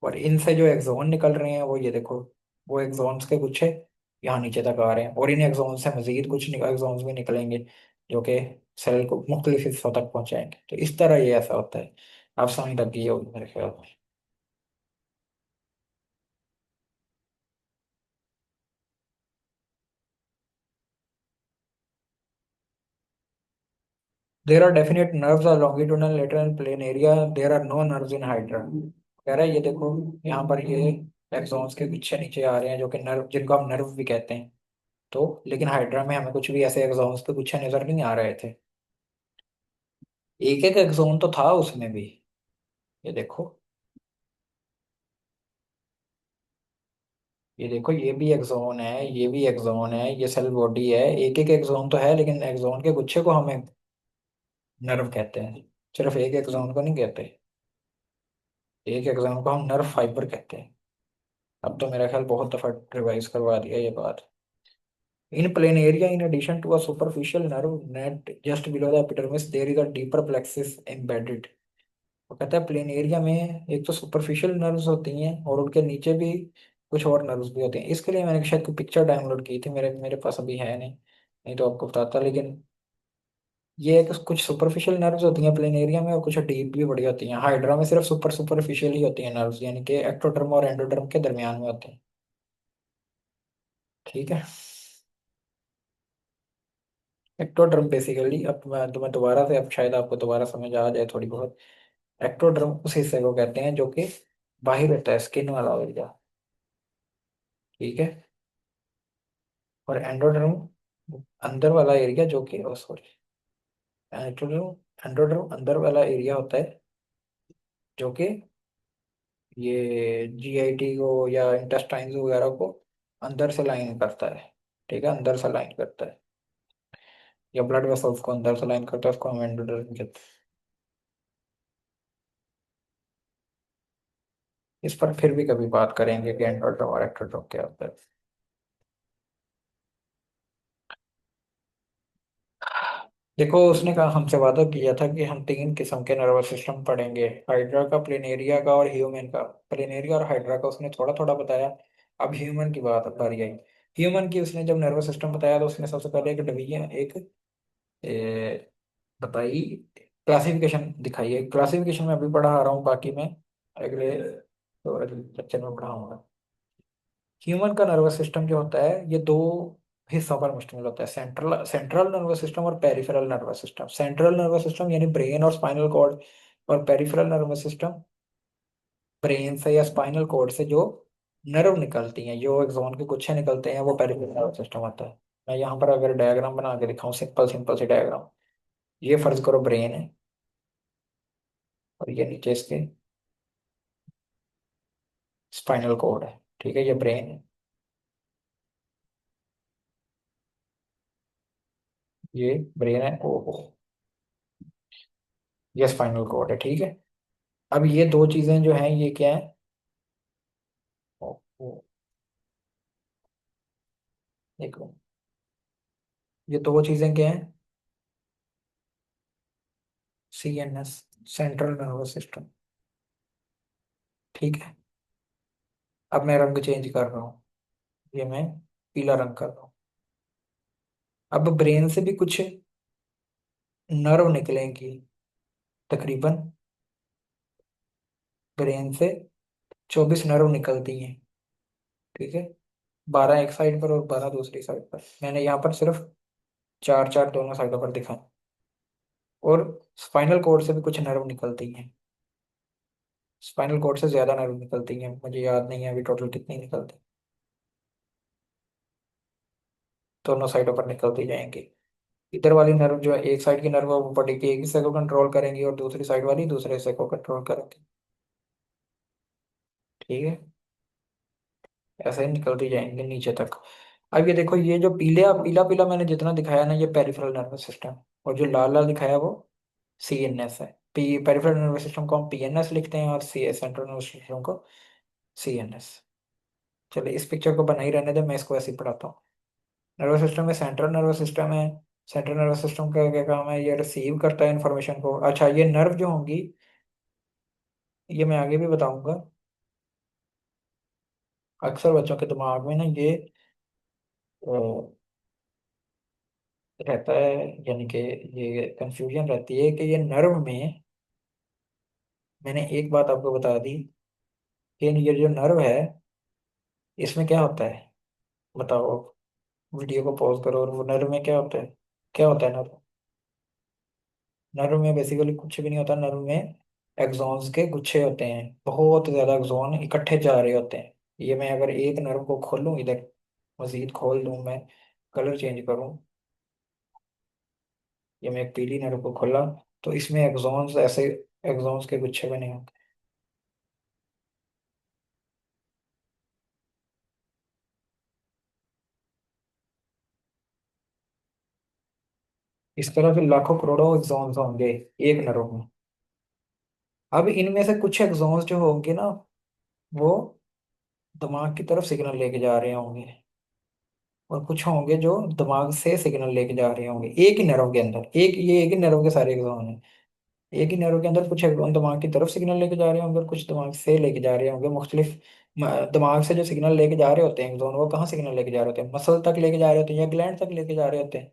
और इनसे जो एक्सोन निकल रहे हैं वो ये देखो, वो एक्सोन्स के गुच्छे यहाँ नीचे तक आ रहे हैं। और इन एक्सोन से मजीद कुछ एक्सोन्स भी निकलेंगे जो कि सेल को मुख्तलिफ हिस्सों तक पहुंचाएंगे। तो इस तरह ये ऐसा होता है। आप समझ लग गई होगी मेरे ख्याल में। There are definite nerves are longitudinal lateral planaria, there are no nerves in hydra. कह रहा है ये देखो, यहाँ पर ये एक्सोन्स के गुच्छे नीचे आ रहे हैं जो कि नर्व, जिनको हम नर्व भी कहते हैं। तो लेकिन हाइड्रा में हमें कुछ भी ऐसे एक्सोन्स के गुच्छे नजर नहीं आ रहे थे। एक एक एक्सोन तो था उसमें भी। ये देखो, ये देखो, ये भी एक्सोन है, ये भी एक्सोन है, ये सेल बॉडी है। एक एक एक्सोन तो है, लेकिन एक्सोन के गुच्छे को हमें नर्व कहते हैं। सिर्फ एक एक्सोन को नहीं कहते, एक एक्सोन को हम नर्व फाइबर कहते हैं। अब तो मेरा ख्याल बहुत दफा रिवाइज करवा दिया ये बात। In plane area, in addition to a superficial nerve net just below the epidermis, there is a deeper plexus embedded. वो कहता है प्लेन एरिया में एक तो सुपरफिशियल नर्व्स होती हैं और उनके नीचे भी कुछ और नर्व्स भी होते हैं। इसके लिए मैंने शायद कोई पिक्चर डाउनलोड की थी, मेरे मेरे पास अभी है नहीं, नहीं तो आपको बताता। लेकिन ये है कि कुछ सुपरफिशियल नर्व्स होती हैं प्लेन एरिया में और कुछ डीप भी बड़ी होती हैं। हाइड्रा में सिर्फ सुपरफिशियल ही होती हैं नर्व्स, यानी कि एक्टोडर्म और एंडोडर्म के दरमियान में होते हैं। ठीक है। एक्टोडर्म बेसिकली, अब मैं दोबारा से, अब शायद आपको दोबारा समझ आ जाए थोड़ी बहुत। एक्टोडर्म उस हिस्से को कहते हैं जो कि बाहर होता है, स्किन वाला एरिया। ठीक है। और एंडोडर्म अंदर वाला एरिया जो कि, सॉरी, एंडोडर्म एंडोडर्म अंदर वाला एरिया होता है जो कि ये जीआईटी को या इंटेस्टाइन्स वगैरह को अंदर से लाइन करता है। ठीक है, अंदर से लाइन करता है, या ब्लड वेसल्स को अंदर से लाइन करता है, उसको हम एंडोडर्म कहते हैं। इस पर फिर भी कभी बात करेंगे कि एंडोडर्म और एक्टोडर्म क्या होता है। देखो, उसने कहा, हमसे वादा किया था कि हम तीन किस्म के नर्वस सिस्टम पढ़ेंगे, हाइड्रा का, प्लेनेरिया का और ह्यूमन का। प्लेनेरिया और हाइड्रा का उसने थोड़ा थोड़ा बताया। अब ह्यूमन की बात बारी आई। ह्यूमन की उसने जब नर्वस सिस्टम बताया तो उसने सबसे पहले एक डिवीजन एक बताई, क्लासिफिकेशन दिखाई है। क्लासिफिकेशन में अभी पढ़ा आ रहा हूँ, बाकी मैं अगले तो लेक्चर में पढ़ाऊंगा। ह्यूमन का नर्वस सिस्टम जो होता है ये दो हिस्सों पर मुश्तमिल होता है, सेंट्रल सेंट्रल नर्वस सिस्टम और peripheral nervous system. Central nervous system यानी ब्रेन और स्पाइनल कॉर्ड, और पेरिफेरल नर्वस सिस्टम ब्रेन से या स्पाइनल कॉर्ड से जो नर्व निकलती हैं, जो एक्सोन के गुच्छे निकलते हैं, वो पेरिफेरल नर्वस सिस्टम होता है। मैं यहाँ पर अगर डायग्राम बना के दिखाऊं, सिंपल सिंपल सी डायग्राम, ये फर्ज करो ब्रेन है, और ये नीचे इसके स्पाइनल कॉर्ड है, ठीक है, ये ब्रेन है, ये ब्रेन है, ओ ये स्पाइनल कॉर्ड है, ठीक है। अब ये दो चीजें जो हैं ये क्या है, ओ, ओ, एक मिनट। ये दो चीजें क्या है, CNS, सेंट्रल नर्वस सिस्टम, ठीक है। अब मैं रंग चेंज कर रहा हूँ, ये मैं पीला रंग कर रहा हूँ। अब ब्रेन से भी कुछ नर्व निकलेंगी, तकरीबन ब्रेन से 24 नर्व निकलती हैं, ठीक है। 12 एक साइड पर और 12 दूसरी साइड पर, मैंने यहाँ पर सिर्फ चार चार दोनों साइडों पर दिखाए। और स्पाइनल कॉर्ड से भी कुछ नर्व निकलती हैं, स्पाइनल कॉर्ड से ज्यादा नर्व निकलती हैं, मुझे याद नहीं है अभी टोटल कितनी निकलती, दोनों साइडों पर निकलती जाएंगी। इधर वाली नर्व जो है, एक साइड की नर्व है वो बॉडी के एक हिस्से को कंट्रोल करेंगी, और दूसरी साइड वाली दूसरे हिस्से को कंट्रोल करेंगी, ठीक है। ऐसे ही निकलती जाएंगे नीचे तक। अब ये देखो, ये जो पीला पीला पीला मैंने जितना दिखाया ना, ये पेरिफेरल नर्वस सिस्टम, और जो लाल लाल दिखाया वो CNS है। पेरिफेरल नर्वस सिस्टम को हम PNS लिखते हैं, और सी सेंट्रल नर्वस सिस्टम को CNS। चलिए इस पिक्चर को बना ही रहने दे, मैं इसको ऐसे ही पढ़ाता हूँ। नर्वस सिस्टम में सेंट्रल नर्वस सिस्टम है। सेंट्रल नर्वस सिस्टम का क्या काम है, ये रिसीव करता है इन्फॉर्मेशन को। अच्छा, ये नर्व जो होंगी, ये मैं आगे भी बताऊंगा। अक्सर बच्चों के दिमाग में ना ये अ, रहता है, यानी कि ये कंफ्यूजन रहती है कि ये नर्व में, मैंने एक बात आपको बता दी कि ये जो नर्व है इसमें क्या होता है, बताओ। वीडियो को पॉज करो, और वो नर्व में क्या होता है, क्या होता है नर्व। नर्व में बेसिकली कुछ भी नहीं होता, नर्व में एक्सॉन्स के गुच्छे होते हैं, बहुत ज्यादा एक्सॉन इकट्ठे जा रहे होते हैं। ये मैं अगर एक नर्व को खोलूं इधर, मजीद खोल दूं मैं, कलर चेंज करूं, ये मैं एक पीली नर्व को खोला, तो इसमें एक्सॉन्स ऐसे एक्सॉन्स के गुच्छे बने होंगे। इस तरह के लाखों करोड़ों एक्सॉन्स होंगे एक नर्व में। अब इनमें से कुछ एक्सॉन्स जो होंगे ना, वो दिमाग की तरफ सिग्नल लेके जा रहे होंगे, और कुछ होंगे जो दिमाग से सिग्नल लेके जा रहे होंगे, एक ही नर्व के अंदर। एक ही नर्व के सारे एक्सॉन हैं। एक ही नर्व के अंदर कुछ एक्सॉन दिमाग की तरफ सिग्नल लेके जा रहे होंगे, और कुछ दिमाग से लेके जा रहे होंगे। मुख्तलिफ दिमाग से जो सिग्नल लेके जा रहे होते हैं एक्सॉन, वो कहाँ सिग्नल लेके जा रहे होते हैं, मसल तक लेके जा रहे होते हैं या ग्लैंड तक लेके जा रहे होते हैं।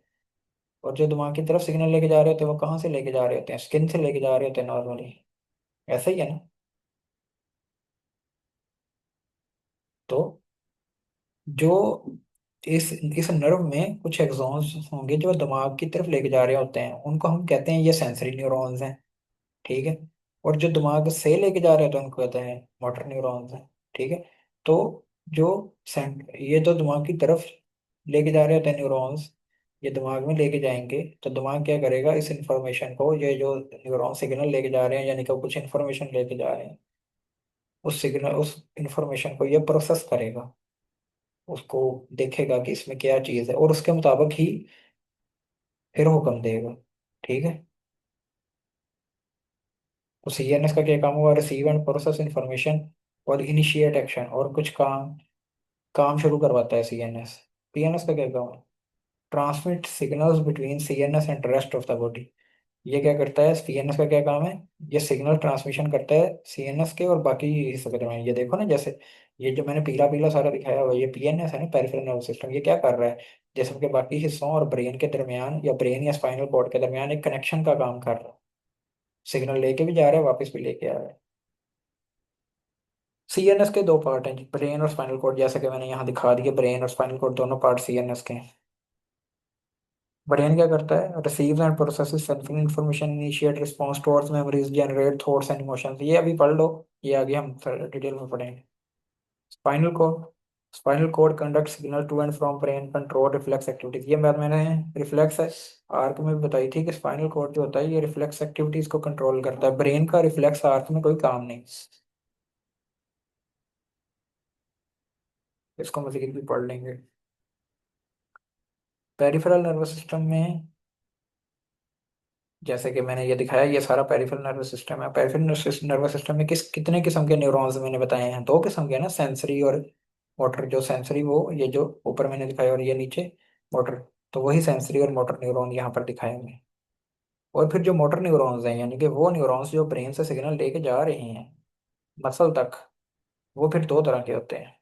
और जो दिमाग की तरफ सिग्नल लेके जा रहे होते हैं वो कहाँ से लेके जा रहे होते हैं, स्किन से लेके जा रहे होते हैं नॉर्मली। ऐसा ही है ना। तो जो इस नर्व में कुछ एक्सॉन्स होंगे जो दिमाग की तरफ लेके जा रहे होते हैं, उनको हम कहते हैं ये सेंसरी न्यूरॉन्स हैं, ठीक है। और जो दिमाग से लेके जा रहे होते हैं उनको कहते हैं मोटर न्यूरॉन्स हैं, ठीक है। तो जो ये तो दिमाग की तरफ लेके जा रहे होते हैं न्यूरॉन्स, ये दिमाग में लेके जाएंगे, तो दिमाग क्या करेगा, इस इंफॉर्मेशन को, ये जो न्यूरॉन सिग्नल लेके जा रहे हैं, यानी कि कुछ इंफॉर्मेशन लेके जा रहे हैं, उस सिग्नल उस इंफॉर्मेशन को ये प्रोसेस करेगा, उसको देखेगा कि इसमें क्या चीज़ है, और उसके मुताबिक ही फिर हुक्म देगा, ठीक है। तो CNS का क्या काम हुआ, रिसीव एंड प्रोसेस इंफॉर्मेशन और इनिशिएट एक्शन, और कुछ काम काम शुरू करवाता है CNS। PNS का क्या काम है, transmit signals between CNS and rest of the body. ये क्या करता है, CNS का क्या काम है, ये सिग्नल ट्रांसमिशन करता है CNS के और बाकी हिस्सों के दरमियान। ये देखो ना, जैसे ये जो मैंने पीला पीला सारा दिखाया हुआ है, ये पीएनएस है ना, पेरिफेरल नर्वस सिस्टम। ये क्या कर रहा है, जिस्म के बाकी हिस्सों और ब्रेन के दरमियान, या ब्रेन या स्पाइनल कॉर्ड के दरमियान एक कनेक्शन का काम कर रहा है। सिग्नल लेके भी जा रहा है, वापस भी लेके आ रहा है। सीएनएस के दो पार्ट हैं, ब्रेन और स्पाइनल कॉर्ड, जैसे कि मैंने यहाँ दिखा दिया, ब्रेन और स्पाइनल कॉर्ड दोनों पार्ट सीएनएस के हैं। ब्रेन क्या करता है, receives and processes sensory information, initiate response towards memories, generate thoughts and emotions. ये अभी पढ़ लो, ये आगे हम डिटेल में पढ़ेंगे। Spinal cord, spinal cord conduct signal to and from brain, control reflex activities. ये बात मैंने रिफ्लेक्स आर्क में भी बताई थी कि स्पाइनल कॉर्ड जो होता है ये रिफ्लेक्स एक्टिविटीज को कंट्रोल करता है। ब्रेन का रिफ्लेक्स आर्क में कोई काम नहीं। इसको मजीद भी पढ़ लेंगे। पेरिफेरल नर्वस सिस्टम में, जैसे कि मैंने ये दिखाया, ये सारा पेरिफेरल नर्वस सिस्टम है। पेरिफेरल नर्वस सिस्टम में कितने किस्म के न्यूरॉन्स मैंने बताए हैं, दो किस्म के हैं ना, सेंसरी और मोटर। जो सेंसरी वो ये जो ऊपर मैंने दिखाया, और ये नीचे मोटर। तो वही सेंसरी और मोटर न्यूरॉन यहाँ पर दिखाए हुए हैं। और फिर जो मोटर न्यूरॉन्स हैं, यानी कि वो न्यूरॉन्स जो ब्रेन से सिग्नल लेके जा रहे हैं मसल तक, वो फिर दो तरह के होते हैं।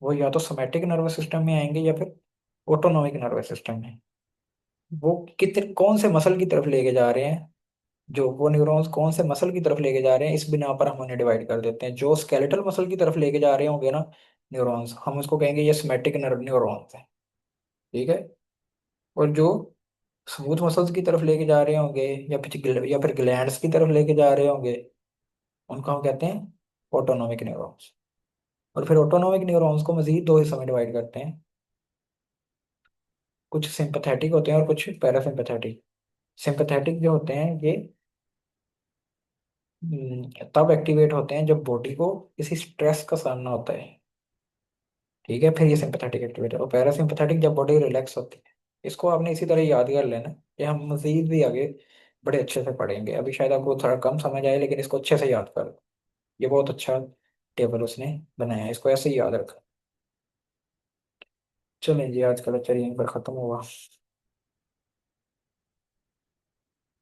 वो या तो सोमैटिक नर्वस सिस्टम में आएंगे, या फिर ऑटोनॉमिक नर्वस सिस्टम में। वो कितने कौन से मसल की तरफ लेके जा रहे हैं, जो वो न्यूरॉन्स कौन से मसल की तरफ लेके जा रहे हैं, इस बिना पर हम उन्हें डिवाइड कर देते हैं। जो स्केलेटल मसल की तरफ लेके जा रहे होंगे ना न्यूरॉन्स, हम उसको कहेंगे ये सोमैटिक नर्व न्यूरॉन्स है। ठीक है। और जो स्मूथ मसल्स की तरफ लेके जा रहे होंगे, या फिर ग्लैंड्स की तरफ लेके जा रहे होंगे, उनको हम कहते हैं ऑटोनॉमिक न्यूरॉन्स। और फिर ऑटोनॉमिक न्यूरॉन्स को मजीद दो हिस्सों में डिवाइड करते हैं। कुछ सिंपैथेटिक होते हैं और कुछ पैरासिम्पैथेटिक। सिंपैथेटिक जो होते हैं ये तब एक्टिवेट होते हैं जब बॉडी को किसी स्ट्रेस का सामना होता है। ठीक है, फिर ये सिंपैथेटिक एक्टिवेट है। और पैरासिम्पैथेटिक जब बॉडी रिलैक्स होती है। इसको आपने इसी तरह याद कर लेना। ये हम मजीद भी आगे बड़े अच्छे से पढ़ेंगे। अभी शायद आपको थोड़ा कम समझ आए, लेकिन इसको अच्छे से याद कर लो। ये बहुत अच्छा टेबल उसने बनाया है, इसको ऐसे ही याद रखा। चलें जी, आज का लेक्चर यहीं पर ख़त्म हुआ।